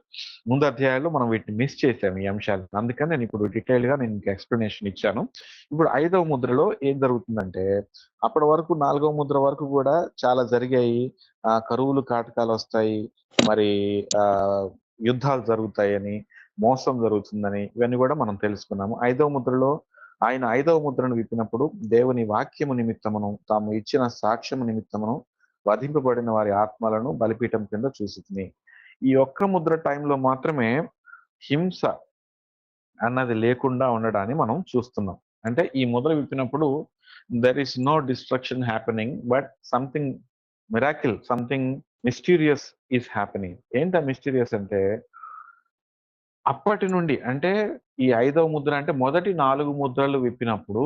ముందు అధ్యాయాల్లో మనం వీటిని మిస్ చేసాము, ఈ అంశాలు. అందుకని నేను ఇప్పుడు డీటెయిల్ గా నేను ఎక్స్ప్లెనేషన్ ఇచ్చాను. ఇప్పుడు 5వ ముద్రలో ఏం జరుగుతుందంటే, అప్పటి వరకు 4వ ముద్ర వరకు కూడా చాలా జరిగాయి. కరువులు, కాటకాలు వస్తాయి, మరి యుద్ధాలు జరుగుతాయని, మోసం జరుగుతుందని, ఇవన్నీ కూడా మనం తెలుసుకున్నాము. 5వ ముద్రలో ఆయన 5వ ముద్రను విప్పినప్పుడు దేవుని వాక్యము నిమిత్తమును తాము ఇచ్చిన సాక్ష్యము నిమిత్తమును వధింపబడిన వారి ఆత్మలను బలిపీఠం కింద చూసి, ఈ ఒక్క ముద్ర టైంలో మాత్రమే హింస అన్నది లేకుండా ఉండడాన్ని మనం చూస్తున్నాం. అంటే ఈ ముద్ర విప్పినప్పుడు there is no destruction happening, but something miracle, something mysterious is happening. ఏంటా మిస్టీరియస్ అంటే, అప్పటి నుండి, అంటే ఈ 5వ ముద్ర అంటే మొదటి 4 ముద్రలు విప్పినప్పుడు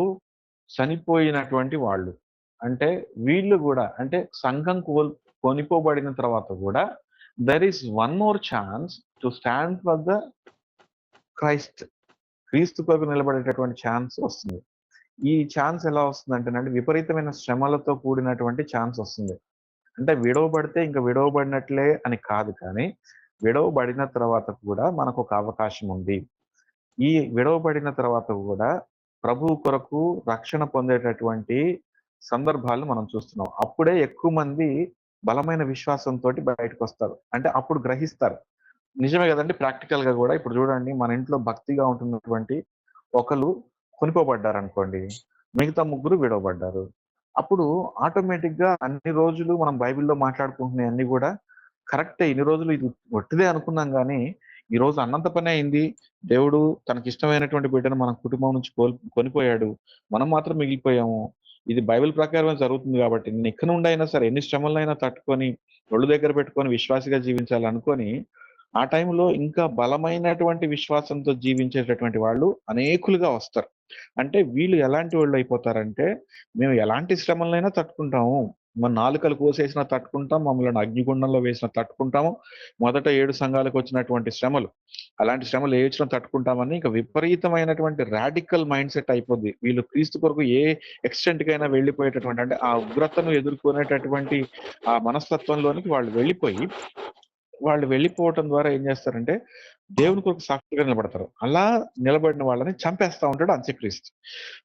చనిపోయినటువంటి వాళ్ళు. అంటే వీళ్ళు కూడా అంటే సంఘం కొనిపోబడిన తర్వాత కూడా there is one more chance to stand for the Christ. క్రీస్తు కొరకు నిలబడేటటువంటి ఛాన్స్ వస్తుంది. ఈ ఛాన్స్ ఎలా వస్తుందంటేనండి విపరీతమైన శ్రమలతో కూడినటువంటి ఛాన్స్ వస్తుంది. అంటే విడవబడితే ఇంకా విడవబడినట్లే అని కాదు, కానీ విడవబడిన తర్వాత కూడా మనకు ఒక అవకాశం ఉంది. ఈ విడవబడిన తర్వాత కూడా ప్రభువు కొరకు రక్షణ పొందేటటువంటి సందర్భాలు మనం చూస్తున్నాం. అప్పుడే ఎక్కువ మంది బలమైన విశ్వాసంతో బయటకు వస్తారు. అంటే అప్పుడు గ్రహిస్తారు. నిజమే కదండి. ప్రాక్టికల్ గా కూడా ఇప్పుడు చూడండి, మన ఇంట్లో భక్తిగా ఉంటున్నటువంటి ఒకరు కొనిపోబడ్డారు అనుకోండి, మిగతా ముగ్గురు విడవబడ్డారు. అప్పుడు ఆటోమేటిక్ గా అన్ని రోజులు మనం బైబిల్లో మాట్లాడుకుంటున్న అన్ని కూడా కరెక్టే. ఇన్ని రోజులు ఇది ఒట్టిదే అనుకున్నాం, కానీ ఈ రోజు అన్నంత పని అయింది. దేవుడు తనకి ఇష్టమైనటువంటి బిడ్డను మన కుటుంబం నుంచి కొనిపోయాడు. మనం మాత్రం మిగిలిపోయాము. ఇది బైబిల్ ప్రకారమే జరుగుతుంది కాబట్టి నేను ఎక్కడ నుండి అయినా సరే ఎన్ని శ్రమలైనా తట్టుకొని ఒళ్ళు దగ్గర పెట్టుకొని విశ్వాసిగా జీవించాలనుకొని ఆ టైంలో ఇంకా బలమైనటువంటి విశ్వాసంతో జీవించేటటువంటి వాళ్ళు అనేకులుగా వస్తారు. అంటే వీళ్ళు ఎలాంటి వాళ్ళు అయిపోతారంటే, మేము ఎలాంటి శ్రమలైనా తట్టుకుంటాము, మన నాలుకలు కోసేసినా తట్టుకుంటాం, మమ్మల్ని అగ్నిగుండంలో వేసినా తట్టుకుంటాము. మొదట 7 సంఘాలకు వచ్చినటువంటి శ్రమలు, అలాంటి శ్రమలు ఏ వచ్చినా తట్టుకుంటామని ఇంకా విపరీతమైనటువంటి రాడికల్ మైండ్ సెట్ అయిపోద్ది. వీళ్ళు క్రీస్తు కొరకు ఏ ఎక్స్టెంట్ కైనా వెళ్ళిపోయేటటువంటి, అంటే ఆ ఉగ్రతను ఎదుర్కొనేటటువంటి ఆ మనస్తత్వంలోనికి వాళ్ళు వెళ్ళిపోవటం ద్వారా ఏం చేస్తారంటే దేవుని కొరకు సాక్షిగా నిలబడతారు. అలా నిలబడిన వాళ్ళని చంపేస్తా ఉంటాడు అంత్యక్రీస్తు.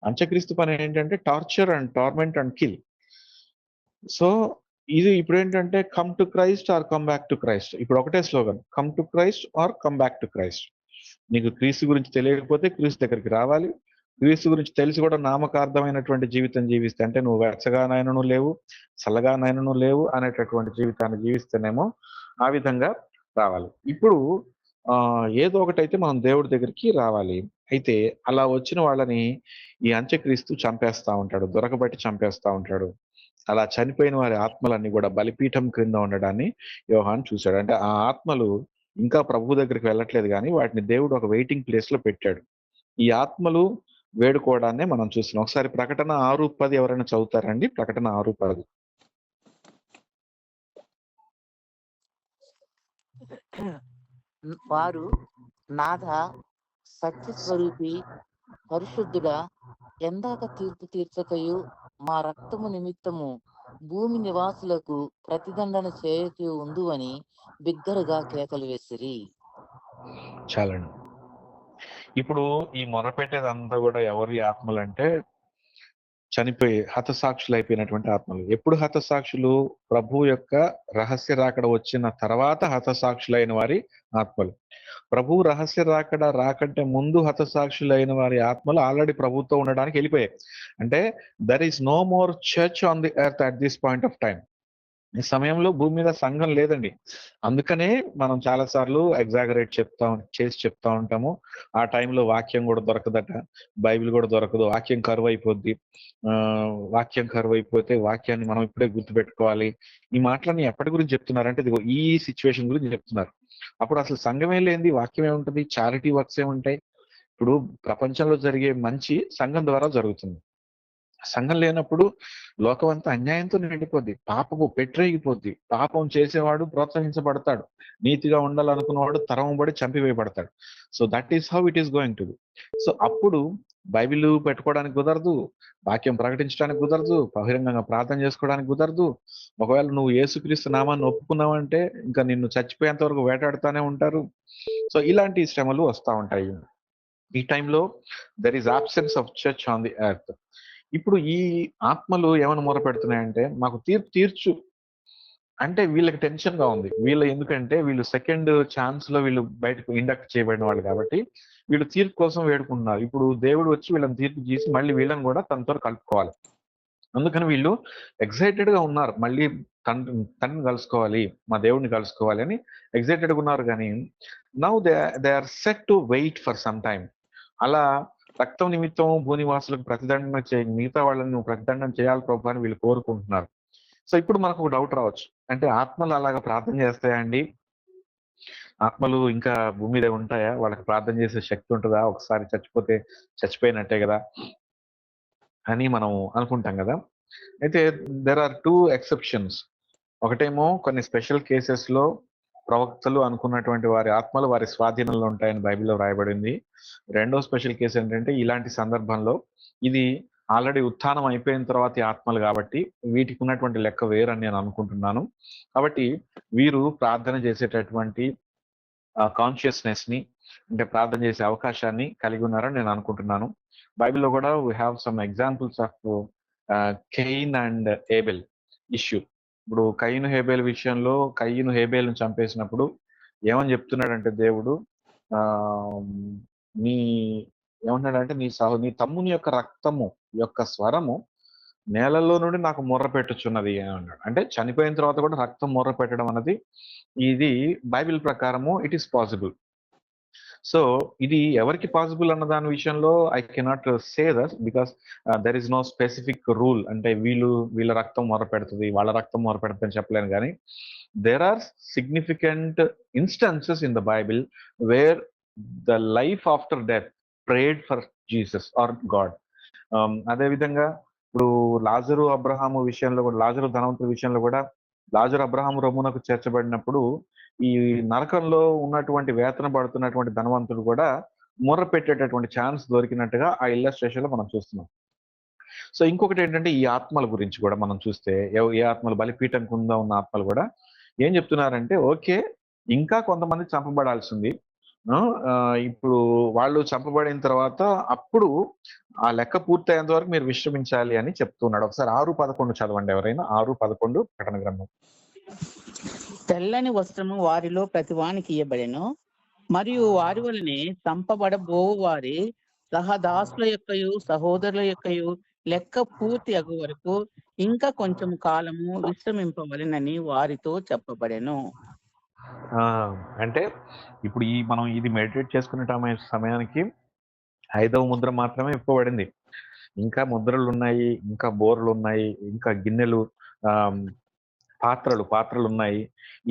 అంత్యక్రీస్తు పని ఏంటంటే torture and torment and kill. So ఇది ఇప్పుడు ఏంటంటే come to Christ or come back to Christ. ఇప్పుడు ఒకటే slogan, come to Christ or come back to Christ. నీకు క్రీస్తు గురించి తెలియకపోతే క్రీస్తు దగ్గరికి రావాలి. క్రీస్తు గురించి తెలిసి కూడా నామకార్థమైనటువంటి జీవితం జీవిస్తే, అంటే నువ్వు వెచ్చగానైనను లేవు, చల్లగానైనను లేవు అనేటటువంటి జీవితాన్ని జీవిస్తేనేమో ఆ విధంగా రావాలి. ఇప్పుడు ఏదో ఒకటైతే మనం దేవుడి దగ్గరికి రావాలి. అయితే అలా వచ్చిన వాళ్ళని ఈ అంత్యక్రీస్తు చంపేస్తా ఉంటాడు, దొరకబట్టి చంపేస్తా ఉంటాడు. అలా చనిపోయిన వారి ఆత్మలన్నీ కూడా బలిపీఠం క్రింద ఉండడాన్ని యోహాను చూశాడు. అంటే ఆ ఆత్మలు ఇంకా ప్రభు దగ్గరికి వెళ్ళట్లేదు, కానీ వాటిని దేవుడు ఒక వెయిటింగ్ ప్లేస్ లో పెట్టాడు. ఈ ఆత్మలు వేడుకోవడాన్నే మనం చూస్తున్నాం. ఒకసారి ప్రకటన 6:10 ఎవరైనా చదువుతారండి? ప్రకటన 6:10. వారు నాథ సత్య స్వరూపి పరిశుద్ధుడా, ఎందాక తీర్పు తీర్చకయు మా రక్తము నిమిత్తము భూమి నివాసులకు ప్రతిదండన చేయకు ఉందు అని బిగ్గరగా కేకలు వేసిరి. చాలండి. ఇప్పుడు ఈ మొరపెట్టేదంతా కూడా ఎవరి ఆత్మలు అంటే చనిపోయి హతసాక్షులు అయిపోయినటువంటి ఆత్మలు. ఎప్పుడు హతసాక్షులు? ప్రభు యొక్క రహస్య రాకడ వచ్చిన తర్వాత హతసాక్షులైన వారి ఆత్మలు. ప్రభు రహస్య రాకడ రాకంటే ముందు హతసాక్షులైన వారి ఆత్మలు ఆల్రెడీ ప్రభుతో ఉండడానికి వెళ్ళిపోయాయి. అంటే there is no more church on the earth at this point of time. ఈ సమయంలో భూమి మీద సంఘం లేదండి. అందుకనే మనం చాలా సార్లు ఎగ్జాగరేట్ చెప్తా ఉంటాము. ఆ టైంలో వాక్యం కూడా దొరకదట, బైబిల్ కూడా దొరకదు, వాక్యం కరువు అయిపోద్ది. వాక్యం కరువు అయిపోతే వాక్యాన్ని మనం ఇప్పుడే గుర్తుపెట్టుకోవాలి. ఈ మాటలన్నీ ఎప్పటి గురించి చెప్తున్నారంటే ఇదిగో ఈ సిచ్యువేషన్ గురించి చెప్తున్నారు. అప్పుడు అసలు సంఘమే లేనిది వాక్యం ఏముంటది? చారిటీ వర్క్స్ ఏముంటాయి? ఇప్పుడు ప్రపంచంలో జరిగే మంచి సంఘం ద్వారా జరుగుతుంది. సంఘం లేనప్పుడు లోకం అంతా అన్యాయంతో నిండిపోద్ది, పాపము పెట్టరేగిపోద్ది, పాపం చేసేవాడు ప్రోత్సహించబడతాడు, నీతిగా ఉండాలనుకున్నవాడు తరమబడి చంపివేయబడతాడు. So that is how it is going to be. So అప్పుడు బైబిల్ పెట్టుకోవడానికి కుదరదు, వాక్యం ప్రకటించడానికి కుదరదు, బహిరంగంగా ప్రార్థన చేసుకోవడానికి కుదరదు. ఒకవేళ నువ్వు యేసుక్రీస్తు నామాన్ని ఒప్పుకున్నావంటే ఇంకా నిన్ను చచ్చిపోయేంత వరకు వేటాడుతూనే ఉంటారు. సో ఇలాంటి శ్రమలు వస్తూ ఉంటాయి. ఈ టైంలో there is absence of church on the earth. ఇప్పుడు ఈ ఆత్మలు ఏమైనా మొరపెడుతున్నాయంటే మాకు తీర్పు తీర్చు అంటే వీళ్ళకి టెన్షన్ గా ఉంది. ఎందుకంటే వీళ్ళు సెకండ్ ఛాన్స్ లో వీళ్ళు బయటకు ఇండక్ట్ చేయబడిన వాళ్ళు కాబట్టి వీళ్ళు తీర్పు కోసం వేడుకుంటున్నారు. ఇప్పుడు దేవుడు వచ్చి వీళ్ళని తీర్పు చేసి మళ్ళీ వీళ్ళని కూడా తనతో కలుపుకోవాలి. అందుకని వీళ్ళు ఎక్సైటెడ్ గా ఉన్నారు, మళ్ళీ తండ్రిని కలుసుకోవాలి, మా దేవుడిని కలుసుకోవాలి అని ఎక్సైటెడ్ గా ఉన్నారు. కానీ now they are set to wait for some time. అలా రక్తం నిమిత్తం భూనివాసులకు ప్రతిదండన మిగతా వాళ్ళని నువ్వు ప్రతిదండన చేయాలి ప్రభు అని వీళ్ళు కోరుకుంటున్నారు. సో ఇప్పుడు మనకు ఒక డౌట్ రావచ్చు, అంటే ఆత్మలు అలాగా ప్రార్థన చేస్తాయండి? ఆత్మలు ఇంకా భూమి మీద ఉంటాయా? వాళ్ళకి ప్రార్థన చేసే శక్తి ఉంటుందా? ఒకసారి చచ్చిపోతే చచ్చిపోయినట్టే కదా అని మనం అనుకుంటాం కదా. అయితే దెర్ ఆర్ 2 ఎక్సెప్షన్స్. ఒకటేమో కొన్ని స్పెషల్ కేసెస్ లో ప్రవక్తలు అనుకున్నటువంటి వారి ఆత్మలు వారి స్వాధీనంలో ఉంటాయని బైబిల్లో రాయబడింది. రెండో స్పెషల్ కేసు ఏంటంటే ఇలాంటి సందర్భంలో ఇది ఆల్రెడీ ఉత్థానం అయిపోయిన తర్వాత ఈ ఆత్మలు కాబట్టి వీటికి ఉన్నటువంటి లెక్క వేరని నేను అనుకుంటున్నాను. కాబట్టి వీరు ప్రార్థన చేసేటటువంటి కాన్షియస్నెస్ ని, అంటే ప్రార్థన చేసే అవకాశాన్ని కలిగి ఉన్నారని నేను అనుకుంటున్నాను. బైబిల్లో కూడా we have some examples of Cain and Abel issue. ఇప్పుడు కయీను హేబేల్ విషయంలో కయీను హేబేల్ను చంపేసినప్పుడు ఏమని చెప్తున్నాడంటే దేవుడు, ఆ నీ ఏమంటున్నాడంటే నీ తమ్ముని యొక్క రక్తము యొక్క స్వరము నేలలో నుండి నాకు మొర్ర పెట్టుచున్నది అని అన్నాడు. అంటే చనిపోయిన తర్వాత కూడా రక్తం మొర్ర పెట్టడం అన్నది ఇది బైబిల్ ప్రకారము ఇట్ ఈస్ పాసిబుల్. సో ఇది ఎవరికి పాసిబుల్ అన్న దాని విషయంలో I cannot say that because there is no specific rule. అంటే వీళ్ళ రక్తం మొర పెడుతుంది, వాళ్ళ రక్తం మొర పెడుతుంది అని చెప్పలేను. కానీ there are significant instances in the Bible where the life after death prayed for Jesus or God. అదేవిధంగా ఇప్పుడు లాజరు అబ్రహాము విషయంలో కూడా, లాజరు ధనవంతుడి విషయంలో కూడా, లాజరు అబ్రహాము రొమ్మునకు చేర్చబడినప్పుడు ఈ నరకంలో ఉన్నటువంటి వేతన పడుతున్నటువంటి ధనవంతుడు కూడా మొర్ర పెట్టేటటువంటి ఛాన్స్ దొరికినట్టుగా ఆ ఇల్లస్ట్రేషన్ లో మనం చూస్తున్నాం. సో ఇంకొకటి ఏంటంటే ఈ ఆత్మల గురించి కూడా మనం చూస్తే ఏ ఆత్మలు బలిపీఠం కింద ఉన్న ఆత్మలు కూడా ఏం చెప్తున్నారంటే ఓకే ఇంకా కొంతమంది చంపబడాల్సింది, ఇప్పుడు వాళ్ళు చంపబడిన తర్వాత అప్పుడు ఆ లెక్క పూర్తయ్యేంత వరకు మీరు విశ్రమించాలి అని చెప్తున్నాడు. ఒకసారి 6:11 చదవండి ఎవరైనా. 6:11 ప్రకటన గ్రంథం. తెల్లని వస్త్రము వారిలో ప్రతివానికి ఇయ్యబడెను, మరియు వారి వలనే చంపబడబోవు వారి సహదాసుల యొక్కయు సహోదరుల యొక్కయు లెక్క పూర్తి అగు వరకు ఇంకా కొంచెం కాలము విశ్రమింపవలెనని వారితో చెప్పబడెను. అంటే ఇప్పుడు మనం ఇది మెడిటేట్ చేసుకునే సమయానికి 5వ ముద్ర మాత్రమే ఇవ్వబడింది. ఇంకా ముద్రలు ఉన్నాయి, ఇంకా బోర్లు ఉన్నాయి, ఇంకా గిన్నెలు, పాత్రలు ఉన్నాయి.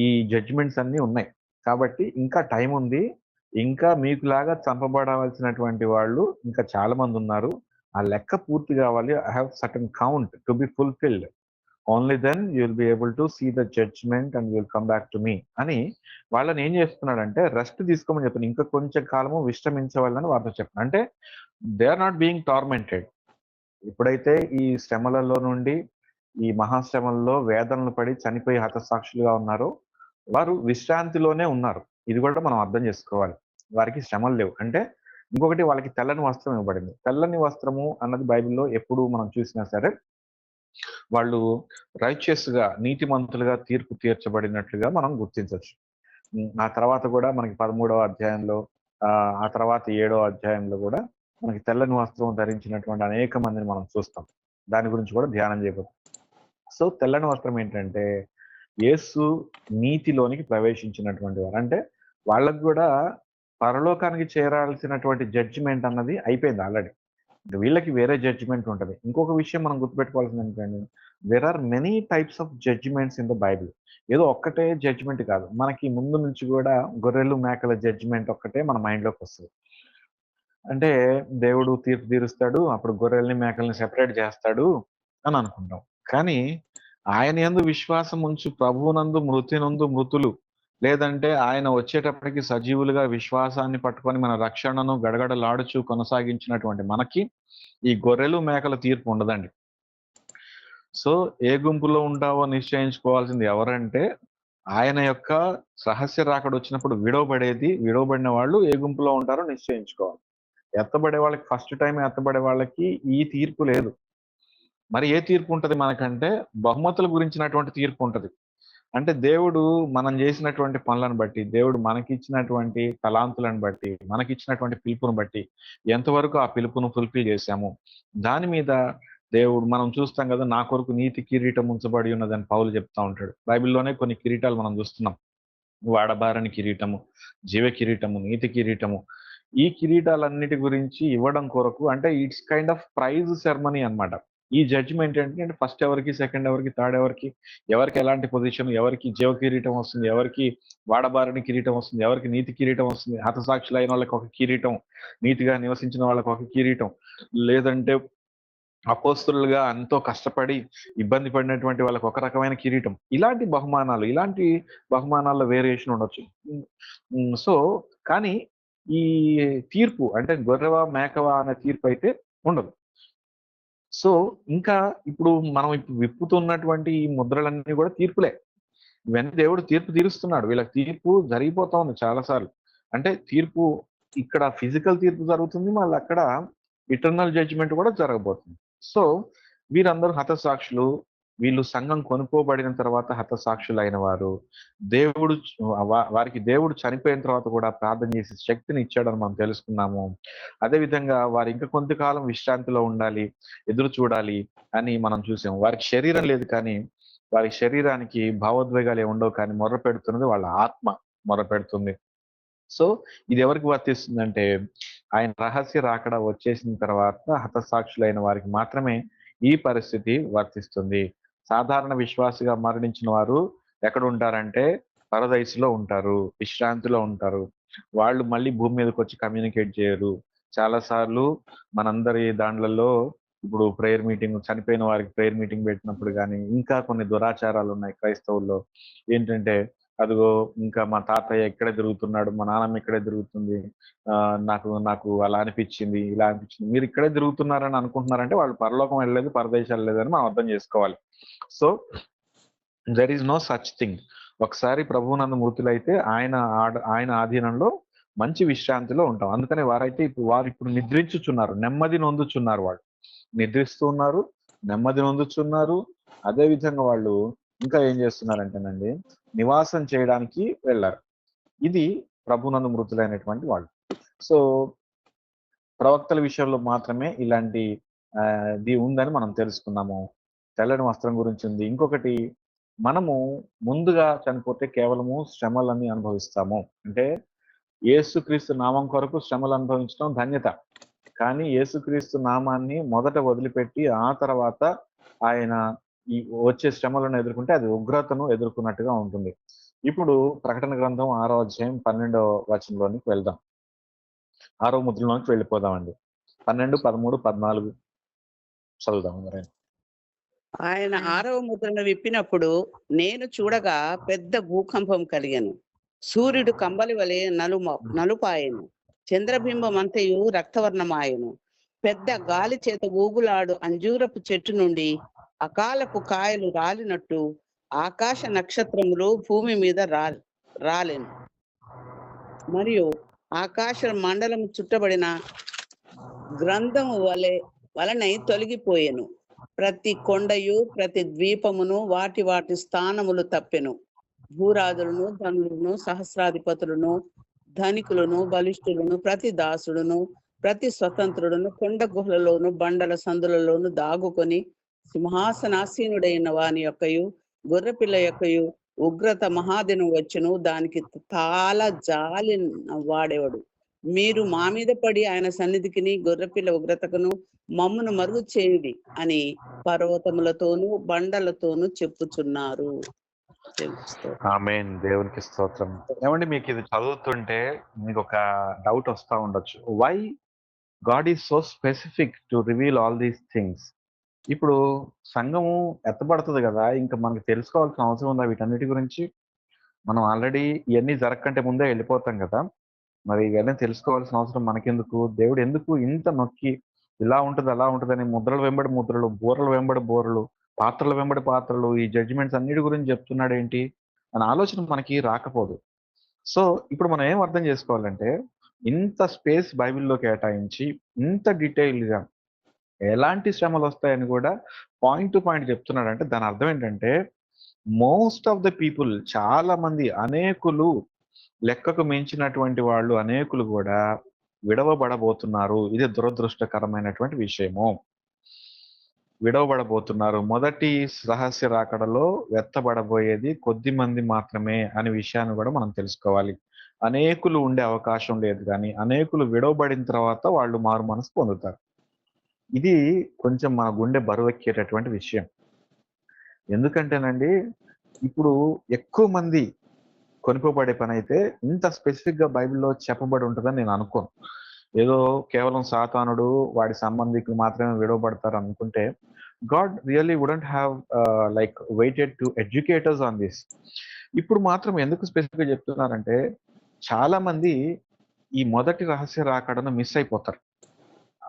ఈ జడ్జిమెంట్స్ అన్ని ఉన్నాయి. కాబట్టి ఇంకా టైం ఉంది. ఇంకా మీకులాగా చంపబడవలసినటువంటి వాళ్ళు ఇంకా చాలా మంది ఉన్నారు. ఆ లెక్క పూర్తి కావాలి. I have certain count to be fulfilled. Only then you will be able to see the judgement and you will come back to me అని వాళ్ళని ఏం చేస్తున్నాడంటే రెస్ట్ తీసుకోమని చెప్పాను. ఇంకా కొంచెం కాలము విశ్రమించవాలని వారితో చెప్పాను. అంటే they are not being tormented. ఎప్పుడైతే ఈ శ్రమలలో నుండి, ఈ మహాశ్రమల్లో వేదనలు పడి చనిపోయి హతసాక్షులుగా ఉన్నారో వారు విశ్రాంతిలోనే ఉన్నారు. ఇది కూడా మనం అర్థం చేసుకోవాలి. వారికి శ్రమలు లేవు. అంటే ఇంకొకటి, వాళ్ళకి తెల్లని వస్త్రం ఇవ్వబడింది. తెల్లని వస్త్రము అన్నది బైబిల్లో ఎప్పుడు మనం చూసినా సరే వాళ్ళు రైచియస్ గా, నీతిమంతులుగా తీర్పు తీర్చబడినట్లుగా మనం గుర్తించవచ్చు. ఆ తర్వాత కూడా మనకి 13వ అధ్యాయంలో, ఆ తర్వాత 7వ అధ్యాయంలో కూడా మనకి తెల్లని వస్త్రం ధరించినటువంటి అనేక మందిని మనం చూస్తాం. దాని గురించి కూడా ధ్యానం చేయబోతాం. సో తెల్లని వస్త్రం ఏంటంటే యేసు నీతిలోనికి ప్రవేశించినటువంటి వారు. అంటే వాళ్ళకు కూడా పరలోకానికి చేరాల్సినటువంటి జడ్జిమెంట్ అన్నది అయిపోయింది ఆల్రెడీ. వీళ్ళకి వేరే జడ్జిమెంట్ ఉంటుంది. ఇంకొక విషయం మనం గుర్తుపెట్టుకోవాల్సింది ఏంటంటే there are many types of judgements in the Bible. ఏదో ఒక్కటే జడ్జిమెంట్ కాదు. మనకి ముందు నుంచి కూడా గొర్రెలు మేకల జడ్జిమెంట్ ఒక్కటే మన మైండ్లోకి వస్తుంది. అంటే దేవుడు తీర్పు తీరుస్తాడు, అప్పుడు గొర్రెల్ని మేకల్ని సెపరేట్ చేస్తాడు అని అనుకుంటాం. కానీ ఆయన యందు విశ్వాసం ఉంచు ప్రభువునందు మృతినందు మృతులు, లేదంటే ఆయన వచ్చేటప్పటికి సజీవులుగా విశ్వాసాన్ని పట్టుకొని మన రక్షణను గడగడలాడుచు కొనసాగించినటువంటి మనకి ఈ గొర్రెలు మేకల తీర్పు ఉండదండి. సో ఏ గుంపులో ఉంటావో నిశ్చయించుకోవాల్సింది ఎవరంటే ఆయన యొక్క రహస్య రాకడ వచ్చినప్పుడు విడవబడిన వాళ్ళు ఏ గుంపులో ఉంటారో నిశ్చయించుకోవాలి. ఎత్తబడే వాళ్ళకి ఫస్ట్ టైం ఎత్తబడే వాళ్ళకి ఈ తీర్పు లేదు. మరి ఏ తీర్పు ఉంటది మనకంటే బహుమతుల గురించినటువంటి తీర్పు ఉంటది. అంటే దేవుడు మనం చేసినటువంటి పనులను బట్టి, దేవుడు మనకిచ్చినటువంటి తలాంతులను బట్టి, మనకిచ్చినటువంటి పిలుపును బట్టి ఎంతవరకు ఆ పిలుపును ఫుల్ఫిల్ చేశాము దాని మీద దేవుడు, మనం చూస్తాం కదా, నా కొరకు నీతి కిరీటం ఉంచబడి ఉన్నదని పౌలు చెప్తా ఉంటాడు. బైబిల్లోనే కొన్ని కిరీటాలు మనం చూస్తున్నాం. వాడబారని కిరీటము, జీవ కిరీటము, నీతి కిరీటము. ఈ కిరీటాలన్నిటి గురించి ఇవ్వడం కొరకు, అంటే it's kind of prize ceremony అన్నమాట. ఈ జడ్జిమెంట్ ఏంటంటే ఫస్ట్ ఎవరికి, సెకండ్ ఎవరికి, థర్డ్ ఎవరికి ఎలాంటి పొజిషన్, ఎవరికి జీవ కిరీటం వస్తుంది, ఎవరికి వాడబారని కిరీటం వస్తుంది, ఎవరికి నీతి కిరీటం వస్తుంది, హతసాక్షులు అయిన వాళ్ళకి ఒక కిరీటం, నీతిగా నివసించిన వాళ్ళకి ఒక కిరీటం, లేదంటే అపోస్తులుగా ఎంతో కష్టపడి ఇబ్బంది పడినటువంటి వాళ్ళకి ఒక రకమైన కిరీటం. ఇలాంటి బహుమానాల్లో వేరియేషన్ ఉండొచ్చు. సో కానీ ఈ తీర్పు అంటే గొర్రెవా మేకవా అనే తీర్పు అయితే ఉండదు. సో ఇంకా ఇప్పుడు మనం ఇప్పుడు విప్పుతున్నటువంటి ఈ ముద్రలన్నీ కూడా తీర్పులే. ఇవన్నీ దేవుడు తీర్పు తీరుస్తున్నాడు. వీళ్ళకి తీర్పు జరిగిపోతా ఉంది చాలా సార్లు. అంటే తీర్పు ఇక్కడ ఫిజికల్ తీర్పు జరుగుతుంది, మళ్ళీ అక్కడ ఇటర్నల్ జడ్జిమెంట్ కూడా జరగబోతుంది. సో వీరందరూ హతసాక్షులు. వీళ్ళు సంఘం కొనుక్కోబడిన తర్వాత హతసాక్షులు అయిన వారు. దేవుడు వారికి దేవుడు చనిపోయిన తర్వాత కూడా ప్రార్థన చేసే శక్తిని ఇచ్చాడని మనం తెలుసుకున్నాము. అదేవిధంగా వారు ఇంకా కొంతకాలం విశ్రాంతిలో ఉండాలి, ఎదురు చూడాలి అని మనం చూసాము. వారికి శరీరం లేదు, కానీ వారి శరీరానికి భావోద్వేగాలు ఏమి ఉండవు, కానీ మొర్ర పెడుతున్నది వాళ్ళ ఆత్మ మొర్ర పెడుతుంది. సో ఇది ఎవరికి వర్తిస్తుందంటే ఆయన రహస్య రాకడ వచ్చేసిన తర్వాత హతసాక్షులైన వారికి మాత్రమే ఈ పరిస్థితి వర్తిస్తుంది. సాధారణ విశ్వాసిగా మరణించిన వారు ఎక్కడ ఉంటారంటే పరదైసులో ఉంటారు, విశ్రాంతిలో ఉంటారు. వాళ్ళు మళ్ళీ భూమి మీదకి వచ్చి కమ్యూనికేట్ చేయరు. చాలా సార్లు మనందరి దాండ్లలో ఇప్పుడు ప్రేయర్ మీటింగ్, చనిపోయిన వారికి ప్రేయర్ మీటింగ్ పెట్టినప్పుడు కానీ ఇంకా కొన్ని దురాచారాలు ఉన్నాయి క్రైస్తవుల్లో. ఏంటంటే అదిగో ఇంకా మా తాతయ్య ఇక్కడే తిరుగుతున్నాడు, మా నాన్నమ్మ ఇక్కడే తిరుగుతుంది, నాకు నాకు అలా అనిపించింది, ఇలా అనిపించింది. మీరు ఇక్కడే తిరుగుతున్నారని అనుకుంటున్నారంటే వాళ్ళు పరలోకం వెళ్ళలేదు, పరదేశాలు లేదని మనం అర్థం చేసుకోవాలి. So there is no such thing. ఒకసారి ప్రభువునందు మృతులైతే ఆయన ఆధీనంలో మంచి విశ్రాంతిలో ఉంటాం. అందుకని వారు ఇప్పుడు నిద్రించుచున్నారు, నెమ్మది నొందుచున్నారు. వాళ్ళు నిద్రిస్తున్నారు, నెమ్మది నొందుచున్నారు. అదే విధంగా వాళ్ళు ఇంకా ఏం చేస్తున్నారంటేనండి, నివాసం చేయడానికి వెళ్ళారు. ఇది ప్రభునందు మృతులైనటువంటి వాళ్ళు. సో ప్రవక్తల విషయంలో మాత్రమే ఇలాంటి ఇది ఉందని మనం తెలుసుకున్నాము. తెల్లని వస్త్రం గురించి ఉంది. ఇంకొకటి, మనము ముందుగా చనిపోతే కేవలము శ్రమలన్నీ అనుభవిస్తాము. అంటే యేసుక్రీస్తు నామం కొరకు శ్రమలు అనుభవించడం ధన్యత. కానీ యేసుక్రీస్తు నామాన్ని మొదట వదిలిపెట్టి ఆ తర్వాత ఆయన ఈ వచ్చే శ్రమలను ఎదుర్కొంటే అది ఉగ్రతను ఎదుర్కొన్నట్టుగా ఉంటుంది. ఇప్పుడు ప్రకటన గ్రంథం 6వ అధ్యాయం 12వ వచనంలోనికి వెళ్దాం. 6వ ముద్రలోనికి వెళ్ళిపోదామండి. 12, 13, 14 చదువుదాం. ఆయన 6వ ముద్రను విప్పినప్పుడు నేను చూడగా పెద్ద భూకంపం కలిగెను. సూర్యుడు కంబలి వలె నలుపాయెను. చంద్రబింబం అంతయు రక్తవర్ణమాయెను. పెద్ద గాలి చేత ఊగులాడు అంజూరపు చెట్టు నుండి అకాలపు కాయలు రాలినట్టు ఆకాశ నక్షత్రములు భూమి మీద రాలెను. మరియు ఆకాశ మండలం చుట్టబడిన గ్రంథము వలనై తొలగిపోయెను. ప్రతి కొండయు ప్రతి ద్వీపమును వాటి వాటి స్థానములు తప్పెను. భూరాజులను, ధనులను, సహస్రాధిపతులను, ధనికులను, బలిష్ఠులను, ప్రతి దాసుడును, ప్రతి స్వతంత్రుడును కొండ గుహలలోను బండల సందులలోను దాగుకొని సింహాసనాసీనుడైన వాని యొక్కయు గొర్రెపిల్ల యొక్కయు ఉగ్రత మహాదినం వచ్చును. దానికి చాలా జాలి వాడేవాడు. మీరు మా మీద పడి ఆయన సన్నిధికిని గొర్రెపిల్ల ఉగ్రతకును మమ్మును మరుగు చేయుడి అని పర్వతములతోనూ బండలతోనూ చెప్పుచున్నారు. ఆమేన్. దేవునికి స్తోత్రం. ఏమండి, మీకు ఇది చదువుతుంటే మీకు ఒక డౌట్ వస్తా ఉండొచ్చు, why God is so specific to reveal all these things. ఇప్పుడు సంఘము ఎత్తబడుతుంది కదా, ఇంకా మనకి తెలుసుకోవాల్సిన అవసరం ఉందా వీటన్నిటి గురించి? మనం ఆల్రెడీ ఇవన్నీ జరగకంటే ముందే వెళ్ళిపోతాం కదా, మరి ఇవన్నీ తెలుసుకోవాల్సిన అవసరం మనకెందుకు? దేవుడు ఎందుకు ఇంత నొక్కి ఇలా ఉంటుంది అలా ఉంటుందని ముద్రల వెంబడి ముద్రలు, బూరల వెంబడి బూరలు, పాత్రల వెంబడి పాత్రలు, ఈ జడ్జిమెంట్స్ అన్నిటి గురించి చెప్తున్నాడు ఏంటి అని ఆలోచన మనకి రాకపోదు. సో ఇప్పుడు మనం ఏం అర్థం చేసుకోవాలంటే, ఇంత స్పేస్ బైబిల్లో కేటాయించి ఇంత డీటెయిల్గా ఎలాంటి శ్రమలు వస్తాయని కూడా పాయింట్ టు పాయింట్ చెప్తున్నాడు. అంటే దాని అర్థం ఏంటంటే, మోస్ట్ ఆఫ్ ద పీపుల్, చాలా మంది, అనేకులు, లెక్కకు మించినటువంటి వాళ్ళు అనేకులు కూడా విడవబడబోతున్నారు. ఇది దురదృష్టకరమైనటువంటి విషయము. విడవబడబోతున్నారు. మొదటి రహస్య రాకడలో వెత్తబడబోయేది కొద్ది మంది మాత్రమే అనే విషయాన్ని కూడా మనం తెలుసుకోవాలి. అనేకులు ఉండే అవకాశం లేదు, కానీ అనేకులు విడవబడిన తర్వాత వాళ్ళు మారు మనసు పొందుతారు. ఇది కొంచెం మన గుండె బరువెక్కేటటువంటి విషయం. ఎందుకంటేనండి, ఇప్పుడు ఎక్కువ మంది కొనుక్కోబడే పని అయితే ఇంత స్పెసిఫిక్ గా బైబిల్లో చెప్పబడి ఉంటుందని నేను అనుకోను. ఏదో కేవలం సాతానుడు వాడి సంబంధికులు మాత్రమే విడవబడతారు అనుకుంటే God really wouldn't have like waited to educators on this. ఇప్పుడు మాత్రం ఎందుకు స్పెసిఫిక్ గా చెప్తున్నారంటే చాలా మంది ఈ మొదటి రహస్య రాకడను మిస్ అయిపోతారు.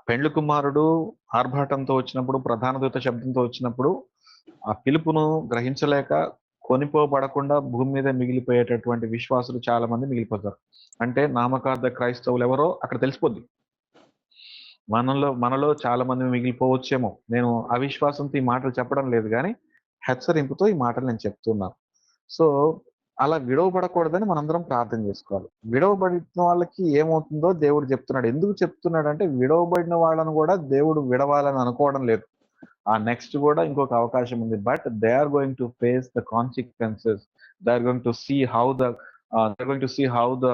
పెండ్లి కుమారుడు ఆర్భాటంతో వచ్చినప్పుడు, ప్రధాన దూత శబ్దంతో వచ్చినప్పుడు ఆ పిలుపును గ్రహించలేక కొనిపోబడకుండా భూమి మీద మిగిలిపోయేటటువంటి విశ్వాసులు చాలా మంది మిగిలిపోతారు. అంటే నామకార్థ క్రైస్తవులు ఎవరో అక్కడ తెలిసిపోద్ది. మనలో చాలా మంది మిగిలిపోవచ్చేమో. నేను అవిశ్వాసంతో ఈ మాటలు చెప్పడం లేదు కానీ హెచ్చరింపుతో ఈ మాటలు నేను చెప్తున్నాను. సో అలా విడవబడకూడదని మనందరం ప్రార్థన చేసుకోవాలి. విడవబడిన వాళ్ళకి ఏమవుతుందో దేవుడు చెప్తున్నాడు. ఎందుకు చెప్తున్నాడు అంటే విడవబడిన వాళ్ళను కూడా దేవుడు విడవాలని అనుకోవడం లేదు. ఆ నెక్స్ట్ కూడా ఇంకొక అవకాశం ఉంది. But they are going to face the consequences. They are going to see how the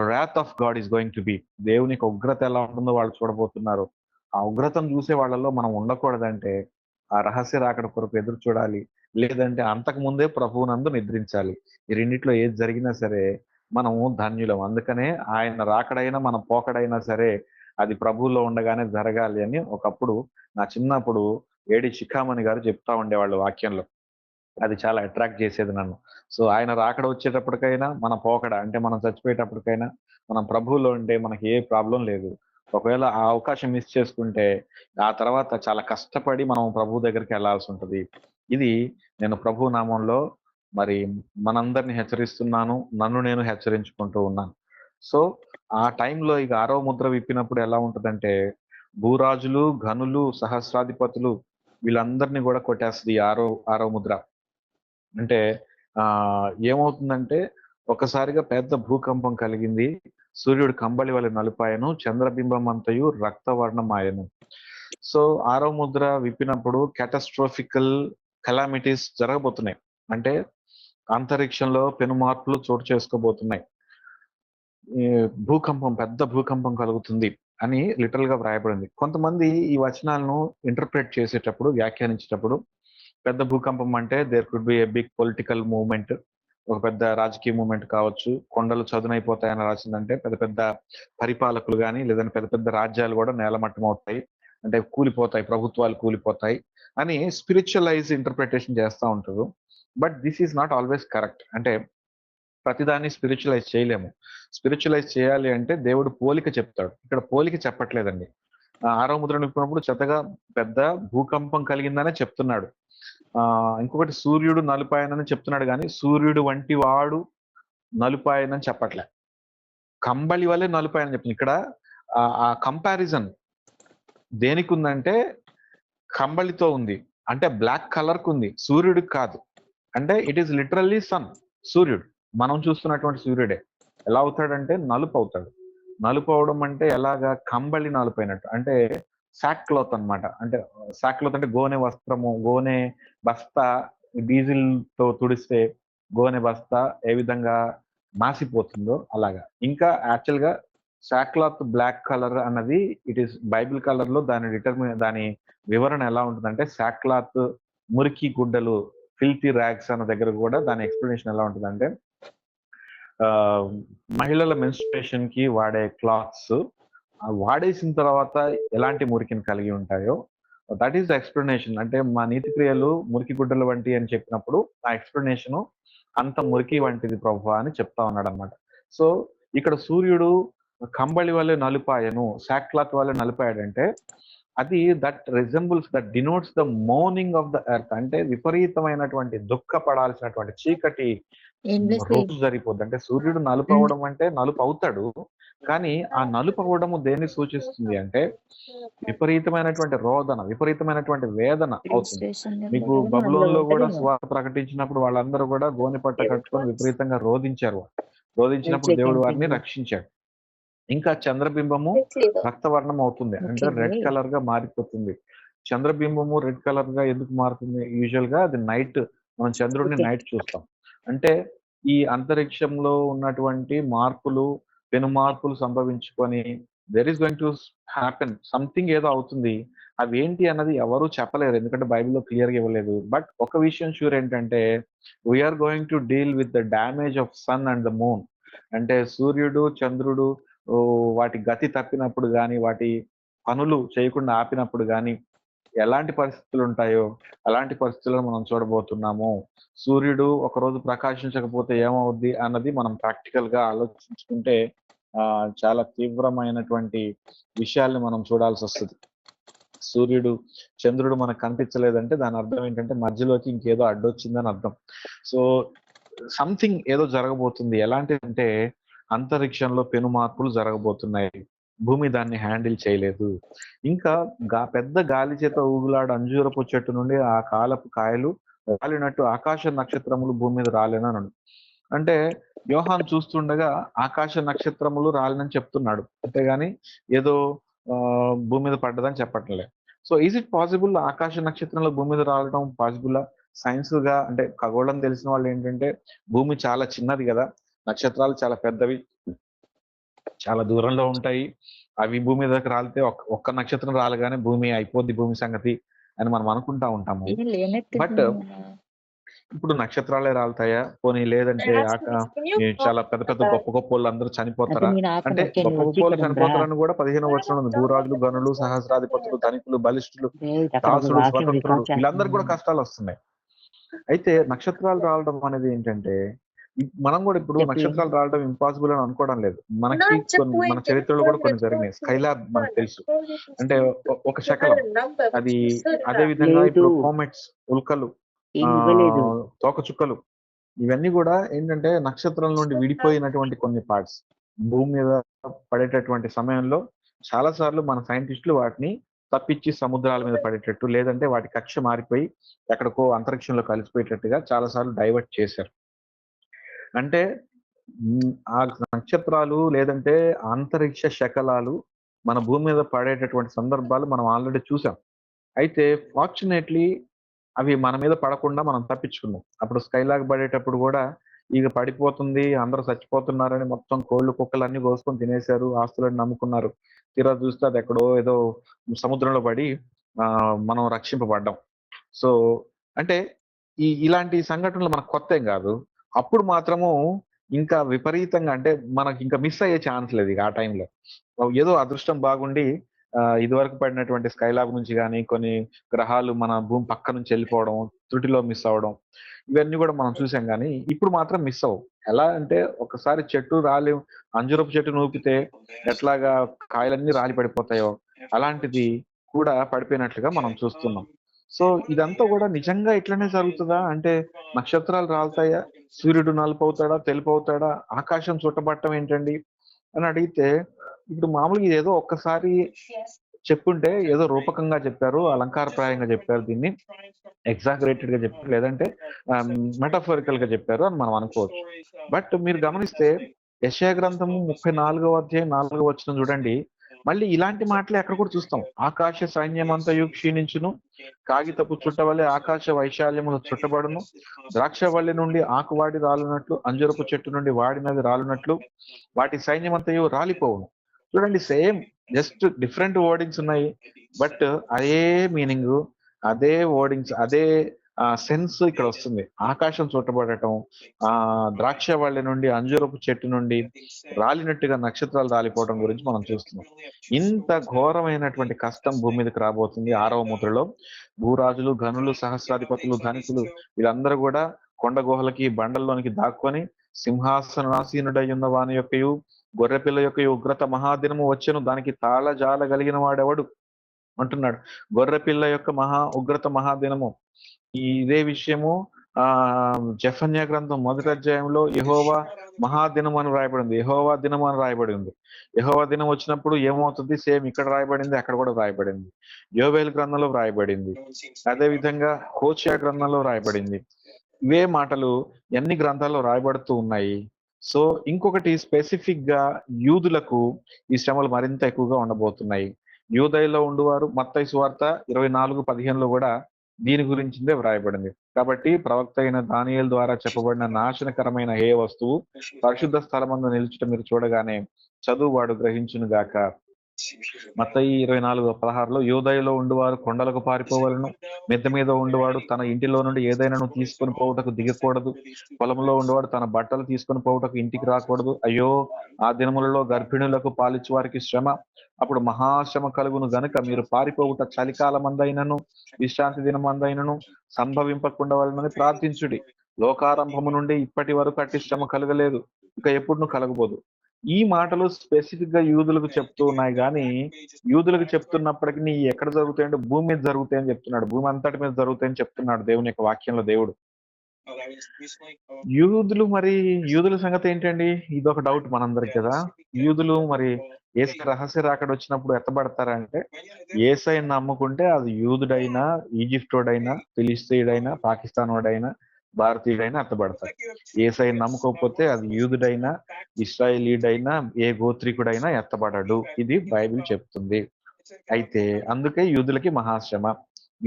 wrath of God is going to be. దేవునికి ఉగ్రత ఎలా ఉంటుందో వాళ్ళు చూడబోతున్నారు. ఆ ఉగ్రతను చూసే వాళ్ళలో మనం ఉండకూడదంటే ఆ రహస్య రాకడ కొరకు ఎదురు చూడాలి. లేదంటే అంతకు ముందే ప్రభువునందు నిద్రించాలి. ఈ రెండిట్లో ఏది జరిగినా సరే మనము ధన్యులం. అందుకనే ఆయన రాకడైనా మన పోకడైనా సరే అది ప్రభువులో ఉండగానే జరగాలి అని ఒకప్పుడు నా చిన్నప్పుడు ఏడి శిఖామణి గారు చెప్తా ఉండేవాళ్ళు వాక్యంలో. అది చాలా అట్రాక్ట్ చేసేది నన్ను. సో ఆయన రాకడ వచ్చేటప్పటికైనా మన పోకడ అంటే మనం చచ్చిపోయేటప్పటికైనా మనం ప్రభువులో ఉంటే మనకి ఏ ప్రాబ్లం లేదు. ఒకవేళ ఆ అవకాశం మిస్ చేసుకుంటే ఆ తర్వాత చాలా కష్టపడి మనం ప్రభు దగ్గరికి వెళ్లాల్సి ఉంటుంది. ఇది నేను ప్రభు నామంలో మరి మనందరిని హెచ్చరిస్తున్నాను, నన్ను నేను హెచ్చరించుకుంటూ ఉన్నాను. సో ఆ టైంలో ఇక 6వ ముద్ర విప్పినప్పుడు ఎలా ఉంటుందంటే భూరాజులు, ఘనులు, సహస్రాధిపతులు వీళ్ళందరినీ కూడా కొట్టేస్తుంది ఈ ఆరో ముద్ర. అంటే ఏమవుతుందంటే ఒకసారిగా పెద్ద భూకంపం కలిగింది. సూర్యుడు కంబళి వలె నలుపాయను, చంద్రబింబం అంతయు రక్తవర్ణమాయను. సో 6వ ముద్ర విప్పినప్పుడు క్యాటాస్ట్రోఫికల్ కెలామిటీస్ జరగబోతున్నాయి. అంటే అంతరిక్షంలో పెను మార్పులు చోటు చేసుకోబోతున్నాయి. ఈ భూకంపం, పెద్ద భూకంపం కలుగుతుంది అని లిటరల్ గా వ్రాయబడింది. కొంతమంది ఈ వచనాలను ఇంటర్ప్రిట్ చేసేటప్పుడు, వ్యాఖ్యానించేటప్పుడు పెద్ద భూకంపం అంటే there could be a big political movement, ఒక పెద్ద రాజకీయ మూవ్మెంట్ కావచ్చు. కొండలు చదునైపోతాయని రాసిందంటే పెద్ద పెద్ద పరిపాలకులు కానీ లేదంటే పెద్ద పెద్ద రాజ్యాలు కూడా నేలమట్టం అవుతాయి, అంటే కూలిపోతాయి, ప్రభుత్వాలు కూలిపోతాయి అని స్పిరిచువలైజ్ ఇంటర్ప్రిటేషన్ చేస్తూ ఉంటారు. But this is not always correct. అంటే ప్రతిదాన్ని స్పిరిచువలైజ్ చేయలేము. స్పిరిచువలైజ్ చేయాలి అంటే దేవుడు పోలిక చెప్తాడు. ఇక్కడ పోలిక చెప్పట్లేదండి. 6వ ముద్ర నింపినప్పుడు చెత్తగా పెద్ద భూకంపం కలిగిందనే చెప్తున్నాడు. ఇంకొకటి సూర్యుడు నలుపాయనని చెప్తున్నాడు కానీ సూర్యుడు వంటి వాడు నలుపాయనని చెప్పట్లే. కంబళి వల్లే నలుపాయని చెప్తుంది. ఇక్కడ ఆ కంపారిజన్ దేనికి ఉందంటే కంబళితో ఉంది, అంటే బ్లాక్ కలర్ కు ఉంది, సూర్యుడికి కాదు. అంటే ఇట్ ఈస్ లిటరల్లీ సన్. సూర్యుడు మనం చూస్తున్నటువంటి సూర్యుడే ఎలా అవుతాడంటే నలుపు అవుతాడు. నలుపు అవడం అంటే ఎలాగా, కంబళి నలుపైనట్టు, అంటే సాక్ క్లాత్ అనమాట. అంటే సాక్ క్లాత్ అంటే గోనె వస్త్రము, గోనె బస్తా డీజిల్ తో తుడిస్తే గోనె బస్తా ఏ విధంగా మాసిపోతుందో అలాగా. ఇంకా యాక్చువల్ గా సాక్ క్లాత్ బ్లాక్ కలర్ అన్నది ఇట్ ఈస్ బైబిల్ కలర్ లో దాని వివరణ ఎలా ఉంటుందంటే సాక్ క్లాత్, మురికి గుడ్డలు, ఫిల్తీ ర్యాగ్స్ అన్న దగ్గర కూడా దాని ఎక్స్ప్లెనేషన్ ఎలా ఉంటుందంటే మహిళల మెన్స్ట్రుయేషన్ కి వాడే క్లాత్స్ వాడేసిన తర్వాత ఎలాంటి మురికిని కలిగి ఉంటాయో దట్ ఈస్ ద ఎక్స్ప్లెనేషన్. అంటే మా నీతి క్రియలు మురికి గుడ్డల వంటి అని చెప్పినప్పుడు ఆ ఎక్స్ప్లెనేషన్ అంత మురికి వంటిది ప్రభు అని చెప్తా ఉన్నాడు అనమాట. సో ఇక్కడ సూర్యుడు కంబళి వల్లే నలుపాయను, సాక్ క్లాత్ వల్లే నలిపాడంటే అది that resembles, that denotes the morning of the earth. అంటే విపరీతమైనటువంటి దుఃఖపడాల్సినటువంటి చీకటి రోజు జరిగిపోద్ది. అంటే సూర్యుడు నలుపు అవడం అంటే నలుపు అవుతాడు, కానీ ఆ నలుపు అవడము దేన్ని సూచిస్తుంది అంటే విపరీతమైనటువంటి రోదన, విపరీతమైనటువంటి వేదన అవుతుంది. మీకు బబులోన్లో కూడా సువార్త ప్రకటించినప్పుడు వాళ్ళందరూ కూడా గోనె పట్ట కట్టుకొని విపరీతంగా రోధించారు. రోధించినప్పుడు దేవుడు వారిని రక్షించాడు. ఇంకా చంద్రబింబము రక్తవర్ణం అవుతుంది, అంటే రెడ్ కలర్ గా మారిపోతుంది. చంద్రబింబము రెడ్ కలర్ గా ఎందుకు మారుతుంది? యూజువల్ గా అది నైట్, మనం చంద్రుడిని నైట్ చూస్తాం. అంటే ఈ అంతరిక్షంలో ఉన్నటువంటి మార్పులు, పెను మార్పులు సంభవించుకొని there is going to happen something, ఏదో అవుతుంది. అవి ఏంటి అన్నది ఎవరు చెప్పలేరు, ఎందుకంటే బైబిల్లో క్లియర్ గా ఇవ్వలేదు. బట్ ఒక విషయం షూర్ ఏంటంటే we're going to deal with the damage of sun and the moon. అంటే సూర్యుడు, చంద్రుడు వాటి గతి తప్పినప్పుడు గాని, వాటి పనులు చేయకుండా ఆపినప్పుడు గాని, ఎలాంటి పరిస్థితులు ఉంటాయో అలాంటి పరిస్థితులను మనం చూడబోతున్నాము. సూర్యుడు ఒకరోజు ప్రకాశించకపోతే ఏమవుద్ది అన్నది మనం ప్రాక్టికల్ గా ఆలోచించుకుంటే చాలా తీవ్రమైనటువంటి విషయాల్ని మనం చూడాల్సొస్తది. సూర్యుడు, చంద్రుడు మనకు కనిపించలేదంటే దాని అర్థం ఏంటంటే మధ్యలోకి ఇంకేదో అడ్డొచ్చిందని అర్థం. సో సంథింగ్ ఏదో జరగబోతుంది. ఎలాంటిదంటే అంతరిక్షంలో పెను మార్పులు జరగబోతున్నాయి. భూమి దాన్ని హ్యాండిల్ చేయలేదు. ఇంకా పెద్ద గాలి చేత ఊగులాడు అంజూరపు చెట్టు నుండి ఆ కాలపు కాయలు రాలినట్టు ఆకాశ నక్షత్రములు భూమి మీద రాలేనన్నాడు. అంటే యోహాను చూస్తుండగా ఆకాశ నక్షత్రములు రాలినని చెప్తున్నాడు. అంతేగాని ఏదో భూమి మీద పడ్డదని చెప్పట్లే. సో ఈజ్ ఇట్ పాసిబుల్ ఆకాశ నక్షత్రంలో భూమి మీద రావడం పాసిబుల్? సైన్స్ గా అంటే ఖగోళం తెలిసిన వాళ్ళు ఏంటంటే భూమి చాలా చిన్నది కదా, నక్షత్రాలు చాలా పెద్దవి, చాలా దూరంలో ఉంటాయి. అవి భూమి మీదకి రాలితే ఒక్క నక్షత్రం రాలగానే భూమి అయిపోద్ది భూమి సంగతి అని మనం అనుకుంటా ఉంటాము. బట్ ఇప్పుడు నక్షత్రాలే రాలుతాయా? పోనీ లేదంటే చాలా పెద్ద పెద్ద గొప్ప గొప్ప వాళ్ళు అందరూ చనిపోతారా? అంటే గొప్ప గొప్ప వాళ్ళు చనిపోతారని కూడా 15వ వచనంలో ఉంది. భూరాజులు, గనులు, సహస్రాధిపతులు, ధనికులు, బలిష్ఠులు, దాసులు, స్వతంత్రులు వీళ్ళందరికీ కూడా కష్టాలు వస్తున్నాయి. అయితే నక్షత్రాలు రావడం అనేది ఏంటంటే మనం కూడా ఇప్పుడు నక్షత్రాలు రావడం ఇంపాసిబుల్ అని అనుకోవడం లేదు. మనకి మన చరిత్రలో కూడా కొన్ని జరిగినాయి. స్కైలాబ్ మనకు తెలుసు, అంటే ఒక శకలం. అది అదే విధంగా ఇప్పుడు కోమెట్స్, ఉల్కలు, తోకచుక్కలు, ఇవన్నీ కూడా ఏంటంటే నక్షత్రం నుండి విడిపోయినటువంటి కొన్ని పార్ట్స్ భూమి మీద పడేటటువంటి సమయంలో చాలా సార్లు మన సైంటిస్టులు వాటిని తప్పించి సముద్రాల మీద పడేటట్టు, లేదంటే వాటి కక్ష మారిపోయి ఎక్కడికో అంతరిక్షంలో కలిసిపోయేటట్టుగా చాలా సార్లు డైవర్ట్ చేశారు. అంటే ఆ నక్షత్రాలు లేదంటే అంతరిక్ష శకలాలు మన భూమి మీద పడేటటువంటి సందర్భాలు మనం ఆల్రెడీ చూసాం. అయితే ఫార్చునేట్లీ అవి మన మీద పడకుండా మనం తప్పించుకున్నాం. అప్పుడు స్కైలాగ్ పడేటప్పుడు కూడా ఇక పడిపోతుంది, అందరూ చచ్చిపోతున్నారని మొత్తం కోళ్ళు కుక్కలు అన్ని కోసుకొని తినేశారు, ఆస్తులను నమ్ముకున్నారు. తీరా చూస్తే అది ఎక్కడో ఏదో సముద్రంలో పడి మనం రక్షింపబడ్డాం. సో అంటే ఇలాంటి సంఘటనలు మనకు కొత్త ఏం కాదు. అప్పుడు మాత్రము ఇంకా విపరీతంగా, అంటే మనకి ఇంకా మిస్ అయ్యే ఛాన్స్ లేదు ఇక ఆ టైంలో. ఏదో అదృష్టం బాగుండి ఇదివరకు పడినటువంటి స్కైలాబ్ నుంచి కానీ కొన్ని గ్రహాలు మన భూమి పక్క నుంచి వెళ్ళిపోవడం, త్రుటిలో మిస్ అవ్వడం, ఇవన్నీ కూడా మనం చూసాం. కానీ ఇప్పుడు మాత్రం మిస్ అవ్వవు. ఎలా అంటే ఒకసారి చెట్టు రాలి అంజురపు చెట్టు నూపితే ఎట్లాగా కాయలన్నీ రాలి పడిపోతాయో అలాంటిది కూడా పడిపోయినట్లుగా మనం చూస్తున్నాం. సో ఇదంతా కూడా నిజంగా ఇట్లనే జరుగుతుందా? అంటే నక్షత్రాలు రాలుతాయా, సూర్యుడు నలుపు అవుతాడా, తెలుపు అవుతాడా, ఆకాశం చుట్టబట్టం ఏంటండి అని అడిగితే ఇప్పుడు మామూలుగా ఇదేదో ఒక్కసారి చెప్పుంటే ఏదో రూపకంగా చెప్పారు, అలంకారప్రాయంగా చెప్పారు, దీన్ని ఎగ్జాగరేటెడ్ గా చెప్పారు, లేదంటే మెటాఫోరికల్ గా చెప్పారు అని మనం అనుకోవచ్చు. బట్ మీరు గమనిస్తే యెషయా గ్రంథము 34వ అధ్యాయం 4వ వచనం చూడండి. మళ్ళీ ఇలాంటి మాటలు ఎక్కడ కూడా చూస్తాం. ఆకాశ సైన్యమంతయు క్షీణించును, కాగితపు చుట్ట వలె ఆకాశ వైశాల్యములు చుట్టబడును, ద్రాక్షవల్లి నుండి ఆకువాడి రాలునట్లు, అంజురపు చెట్టు నుండి వాడినది రాలునట్లు వాటి సైన్యమంతయు రాలిపోవును. చూడండి, సేమ్, జస్ట్ డిఫరెంట్ వర్డింగ్స్ ఉన్నాయి, బట్ అదే మీనింగ్, అదే వర్డింగ్స్, అదే సెన్స్ ఇక్కడ వస్తుంది. ఆకాశం చుట్టబడటం, ద్రాక్షవల్లి నుండి అంజూరపు చెట్టు నుండి రాలినట్టుగా నక్షత్రాలు రాలిపోవడం గురించి మనం చూస్తున్నాం. ఇంత ఘోరమైనటువంటి కష్టం భూమి మీదకి రాబోతుంది 6వ ముద్రలో. భూరాజులు, గనులు, సహస్రాధిపతులు, ధనికులు వీళ్ళందరూ కూడా కొండ గుహలకి, బండల్లోనికి దాక్కొని సింహాసనాసీనుడై ఉన్న వాని యొక్కయు గొర్రెపిల్ల యొక్క ఉగ్రత మహాదినము వచ్చెను, దానికి తాళజాల కలిగిన వాడెవడు అంటున్నాడు. గొర్రెపిల్ల యొక్క ఉగ్రత మహాదినము. ఇదే విషయము జెఫన్యా గ్రంథం 1వ అధ్యాయంలో యెహోవా మహాదినం అని రాయబడింది, యెహోవా దినం అని రాయబడి ఉంది. యెహోవా దినం వచ్చినప్పుడు ఏమవుతుంది, సేమ్ ఇక్కడ రాయబడింది, అక్కడ కూడా రాయబడింది. యోవేలు గ్రంథంలో రాయబడింది, అదే విధంగా హోషేయ గ్రంథంలో రాయబడింది. ఇవే మాటలు ఎన్ని గ్రంథాల్లో రాయబడుతూ ఉన్నాయి. సో ఇంకొకటి స్పెసిఫిక్ గా యూదులకు ఈ శ్రమలు మరింత ఎక్కువగా ఉండబోతున్నాయి. యూదయలో ఉండువారు, మత్తయి సువార్త 24:15లో కూడా దీని గురించిందే వ్రాయబడింది. కాబట్టి ప్రవక్త అయిన దానియేలు ద్వారా చెప్పబడిన నాశనకరమైన ఏ వస్తువు పరిశుద్ధ స్థలమందు నిలుచుట మీరు చూడగానే చదువువాడు గ్రహించును గాక. మత్తయి 24:16లో యూదయలో ఉండువారు కొండలకు పారిపోవలను, మిద్దె మీద ఉండువాడు తన ఇంటిలో నుండి ఏదైనా తీసుకొని పోవుటకు దిగకూడదు, పొలంలో ఉండేవాడు తన బట్టలు తీసుకొని పోవుటకు ఇంటికి రాకూడదు. అయ్యో ఆ దినములలో గర్భిణులకు పాలిచ్చు వారికి శ్రమ, అప్పుడు మహాశ్రమ కలుగును గనుక మీరు పారిపోవుట చలికాలమందైనను విశ్రాంతి దినమందైనను సంభవింపకుండా వాళ్ళని ప్రార్థించుడి. లోకారంభము నుండి ఇప్పటి వరకు అట్టి శ్రమ కలగలేదు, ఇక ఎప్పుడు కలగబోదు. ఈ మాటలు స్పెసిఫిక్ గా యూదులకు చెప్తూ ఉన్నాయి, కానీ యూదులకు చెప్తున్నప్పటికీ నీ ఎక్కడ జరుగుతాయంటే భూమి మీద జరుగుతాయని చెప్తున్నాడు. భూమి అంతటి మీద జరుగుతాయని చెప్తున్నాడు దేవుని యొక్క వాక్యంలో దేవుడు. యూదుల సంగతి ఏంటండి? ఇదొక డౌట్ మనందరికి కదా. యూదులు మరి ఏసై రహస్య రాకడ వచ్చినప్పుడు ఎత్తబడతారంటే, ఏసైని నమ్ముకుంటే అది యూదుడైనా, ఈజిప్టోడైనా, ఫిలిస్తీయుడైనా, పాకిస్తాన్ వాడైనా, భారతీయుడైనా ఎత్తబడతారు. ఏసైని నమ్ముకోకపోతే అది యూదుడైనా, ఇశ్రాయేలీడైనా, ఏ గోత్రికుడైనా ఎత్తబడడు. ఇది బైబిల్ చెప్తుంది. అయితే అందుకే యూదులకి మహాశ్రమ,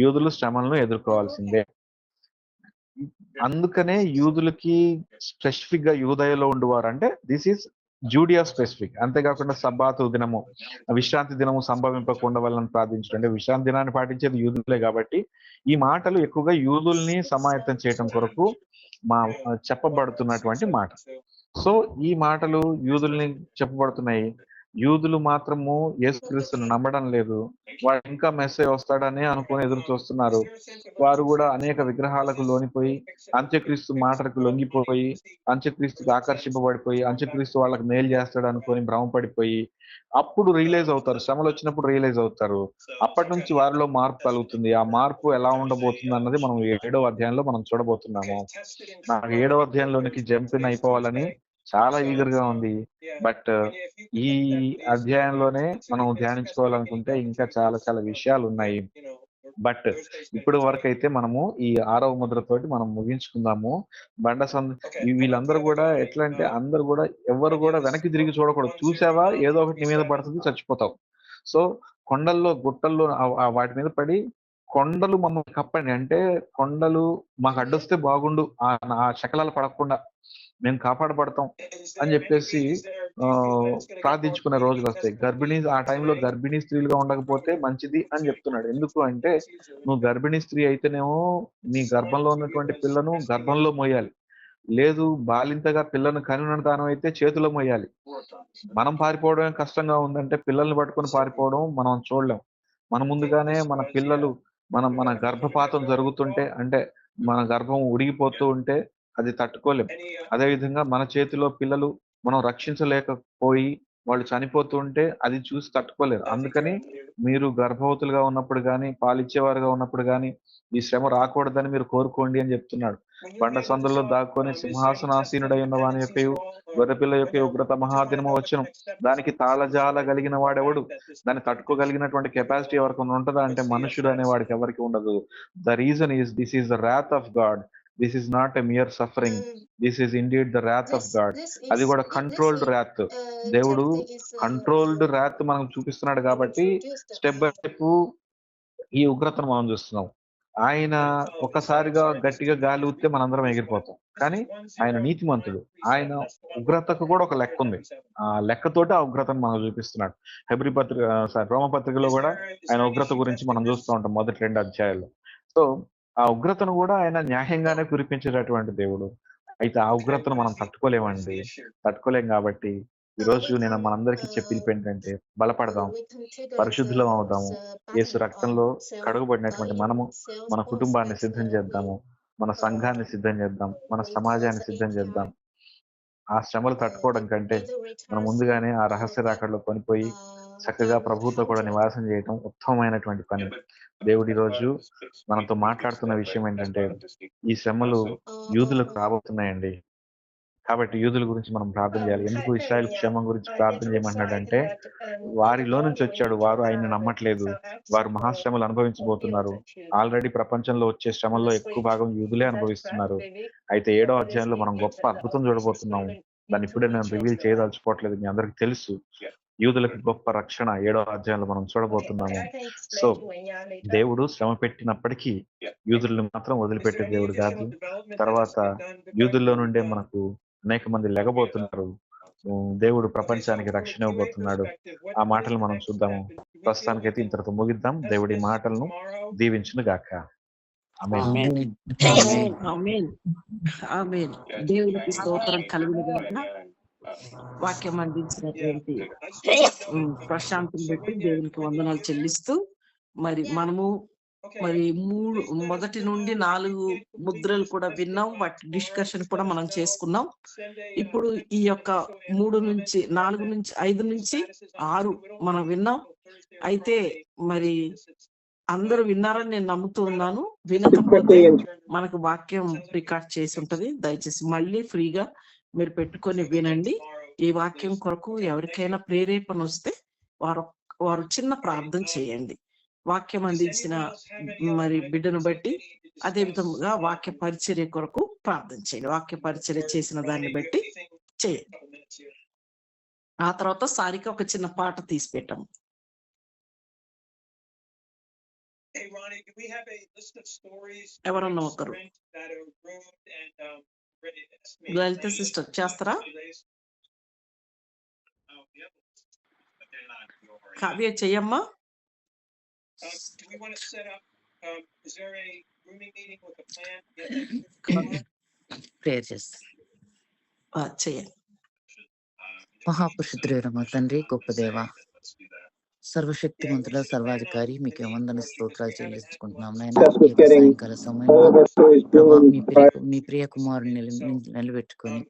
యూదులు శ్రమలను ఎదుర్కోవాల్సిందే. అందుకనే యూదులకి స్పెసిఫిక్ గా యూదయలో ఉండేవారు అంటే దిస్ ఈస్ జూడియా స్పెసిఫిక్. అంతేకాకుండా సబ్బాతు దినము, విశ్రాంతి దినము సంభవింపకుండా వాళ్ళని ప్రార్థించడం, అంటే విశ్రాంతి దినాన్ని పాటించేది యూదులే కాబట్టి ఈ మాటలు ఎక్కువగా యూదుల్ని సమాయత్తం చేయటం కొరకు చెప్పబడుతున్నటువంటి మాట. సో ఈ మాటలు యూదుల్ని చెప్పబడుతున్నాయి. యూదులు మాత్రము యేసుక్రీస్తుని నమ్మడం లేదు, వాడు ఇంకా మెస్సే వస్తాడని అనుకుని ఎదురు చూస్తున్నారు. వారు కూడా అనేక విగ్రహాలకు లోనిపోయి, అంత్యక్రీస్తు మాటలకు లొంగిపోయి, అంత్యక్రీస్తుకి ఆకర్షింపబడిపోయి, అంత్యక్రీస్తు వాళ్ళకి మేలు చేస్తాడు అనుకొని భ్రమపడిపోయి అప్పుడు రియలైజ్ అవుతారు. శ్రమలు వచ్చినప్పుడు రియలైజ్ అవుతారు. అప్పటి నుంచి వారిలో మార్పు కలుగుతుంది. ఆ మార్పు ఎలా ఉండబోతుంది అన్నది మనం 7వ అధ్యాయంలో మనం చూడబోతున్నాము. నాకు 7వ అధ్యాయంలోనికి జంపిన్ అయిపోవాలని చాలా ఈగర్ గా ఉంది. బట్ ఈ అధ్యాయంలోనే మనం ధ్యానించుకోవాలనుకుంటే ఇంకా చాలా చాలా విషయాలు ఉన్నాయి. బట్ ఇప్పుడు వరకు అయితే మనము ఈ 6వ ముద్రతోటి మనం ముగించుకుందాము. వీళ్ళందరూ కూడా ఎట్లా అంటే అందరూ కూడా ఎవరు కూడా వెనక్కి తిరిగి చూడకూడదు. చూసావా ఏదో ఒకటి నీ మీద పడుతుంది, చచ్చిపోతావు. సో కొండల్లో గుట్టల్లో వాటి మీద పడి కొండలు మమ్మల్ని కప్పండి అంటే, కొండలు మాకు అడ్డొస్తే బాగుండు, ఆ శకలాలు పడకుండా మేము కాపాడబడతాం అని చెప్పేసి ప్రార్థించుకునే రోజులు వస్తాయి. ఆ టైంలో గర్భిణీ స్త్రీలుగా ఉండకపోతే మంచిది అని చెప్తున్నాడు. ఎందుకు అంటే, నువ్వు గర్భిణీ స్త్రీ అయితేనేమో నీ గర్భంలో ఉన్నటువంటి పిల్లను గర్భంలో మోయాలి, లేదు బాలింతగా పిల్లను కనున దానం అయితే చేతిలో మోయాలి. మనం పారిపోవడం కష్టంగా ఉందంటే పిల్లల్ని పట్టుకొని పారిపోవడం మనం చూడలేం. మన ముందుగానే మన పిల్లలు మన గర్భపాతం జరుగుతుంటే, అంటే మన గర్భం ఉడిగిపోతూ ఉంటే అది తట్టుకోలేం. అదేవిధంగా మన చేతిలో పిల్లలు మనం రక్షించలేకపోయి వాళ్ళు చనిపోతూ ఉంటే అది చూసి తట్టుకోలేరు. అందుకని మీరు గర్భవతులుగా ఉన్నప్పుడు కానీ, పాలిచ్చేవారుగా ఉన్నప్పుడు కానీ ఈ శ్రమ రాకూడదని మీరు కోరుకోండి అని చెప్తున్నాడు. బండ సందుల్లో దాక్కొని సింహాసనాసీనుడై ఉన్న వాని యొక్క గొర్రెపిల్ల యొక్క ఉగ్రత మహాదినము వచ్చును. దానికి తాళజాల కలిగిన వాడెవడు? దాన్ని తట్టుకోగలిగినటువంటి కెపాసిటీ ఎవరికి ఉంటుందా అంటే మనుషుడు అనే వాడికి ఎవరికి ఉండదు. The reason is this is the wrath of God. This is not a mere suffering, this is indeed the wrath of God. అది కూడా కంట్రోల్డ్ wrath. దేవుడు కంట్రోల్డ్ wrath మనం చూపిస్తున్నాడు కాబట్టి స్టెప్ బై స్టెప్ ఈ ఉగ్రతను మనం చూస్తున్నాం. ఆయన ఒక్కసారిగా గట్టిగా గాలి ఊస్తే మనందరం ఎగిరిపోతాం, కానీ ఆయన నీతిమంతుడు. ఆయన ఉగ్రతకు కూడా ఒక లెక్క ఉంది. ఆ లెక్కతోటి ఆ ఉగ్రతను మనం చూపిస్తున్నాడు. రోమపత్రికలో కూడా ఆయన ఉగ్రత గురించి మనం చూస్తూ ఉంటాం మొదటి 2 అధ్యాయాల్లో. సో ఆ ఉగ్రతను కూడా ఆయన న్యాయంగానే కురిపించేటటువంటి దేవుడు. అయితే ఆ ఉగ్రతను మనం తట్టుకోలేం కాబట్టి ఈ రోజు నేను మనందరికీ చెప్పి ఏంటంటే, బలపడదాం, పరిశుద్ధులం అవుదాము, యేసు రక్తంలో కడుగుబడినటువంటి మనము మన కుటుంబాన్ని సిద్ధం చేద్దాము, మన సంఘాన్ని సిద్ధం చేద్దాం, మన సమాజాన్ని సిద్ధం చేద్దాం. ఆ శ్రమలు తట్టుకోవడం కంటే మనం ముందుగానే ఆ రహస్య రాకడలో కొనిపోయి చక్కగా ప్రభువుతో కూడా నివాసం చేయటం ఉత్తమమైనటువంటి పని. దేవుడి రోజు మనతో మాట్లాడుతున్న విషయం ఏంటంటే, ఈ శ్రమలు యూదులకు రాబోతున్నాయండి. కాబట్టి యూదుల గురించి మనం ప్రార్థన చేయాలి. ఎందుకు ఇశ్రాయేల్ క్షేమం గురించి ప్రార్థన చేయమన్నాడంటే, వారిలో నుంచి వచ్చాడు, వారు ఆయన నమ్మట్లేదు, వారు మహాశ్రమలు అనుభవించబోతున్నారు. ఆల్రెడీ ప్రపంచంలో వచ్చే శ్రమల్లో ఎక్కువ భాగం యూదులే అనుభవిస్తున్నారు. అయితే 7వ అధ్యాయంలో మనం గొప్ప అద్భుతం చూడబోతున్నాము. దాన్ని ఇప్పుడే నేను రివీల్ చేయదలుచుకోవట్లేదు, మీ అందరికి తెలుసు. యూదులకు గొప్ప రక్షణ 7వ అధ్యాయంలో మనం చూడబోతున్నాము. సో దేవుడు శ్రమ పెట్టినప్పటికీ యూదులను మాత్రం వదిలిపెట్టే దేవుడు కాదు. తర్వాత యూదుల్లో నుండే మనకు అనేక మంది లెగబోతున్నారు. దేవుడు ప్రపంచానికి రక్షణ ఇవ్వబోతున్నాడు. ఆ మాటలు మనం చూద్దాము. ప్రస్తుతానికైతే ఇంతటితో ముగిద్దాం. దేవుడి మాటలను దీవించును గాక. ఆమేన్. ఆమేన్. దేవునికి స్తోత్రం కలుగును గాక. వాక్యం అందించినటువంటి ప్రశాంత్ని బట్టి దేవునికి వందనాలు చెల్లిస్తూ మరి మనము మరి మొదటి నుండి 4 ముద్రలు కూడా విన్నాం. వాటి డిస్కషన్ కూడా మనం చేసుకున్నాం. ఇప్పుడు ఈ యొక్క 4 నుంచి 5 నుంచి 6 మనం విన్నాం. అయితే మరి అందరూ విన్నారని నేను నమ్ముతూ ఉన్నాను. వినకపోతే మనకు వాక్యం రికార్డ్ చేసి ఉంటది. దయచేసి మళ్ళీ ఫ్రీగా మీరు పెట్టుకొని వినండి. ఈ వాక్యం కొరకు ఎవరికైనా ప్రేరేపణ వస్తే వారు చిన్న ప్రార్థన చేయండి. వాక్యం అందించిన మరి బిడ్డను బట్టి, అదే విధంగా వాక్య పరిచర్య కొరకు ప్రార్థన చేయండి. వాక్య పరిచర్య చేసిన దాన్ని బట్టి చేయండి. ఆ తర్వాత సారిక ఒక చిన్న పాట తీసి పెట్టాము. ఎవరన్నా ఒకరు లలిత సిస్టర్ చేస్తారా? కావ్య చెయ్యమ్మా. ప్రేయర్ చేస్తాం. చేయండి. మహాపురుషుద్రైన మా తండ్రి, గొప్ప దేవ, సర్వశక్తిమంతుల సర్వాధికారి, మీకు వందన స్తోత్రాలు చెల్లించుకుంటున్నాం నాయన. ఈ యొక్క సాయంకాల సమయంలో ప్రభా మీ ప్రియ కుమారుని నిలబెట్టుకొని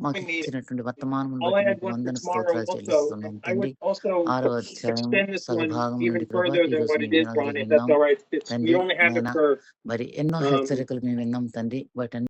మాకు ఇచ్చినటువంటి వర్తమానం బట్టి మీకు వందన స్తోత్రాలు చెల్లిస్తున్నాం తండ్రి. 6వ అధ్యాయం సగభాగం నుండి ప్రభా ఈ రోజు మేము విన్నాం తండ్రి. నాయన మరి ఎన్నో హెచ్చరికలు మేము విన్నాం తండ్రి. వాటన్ని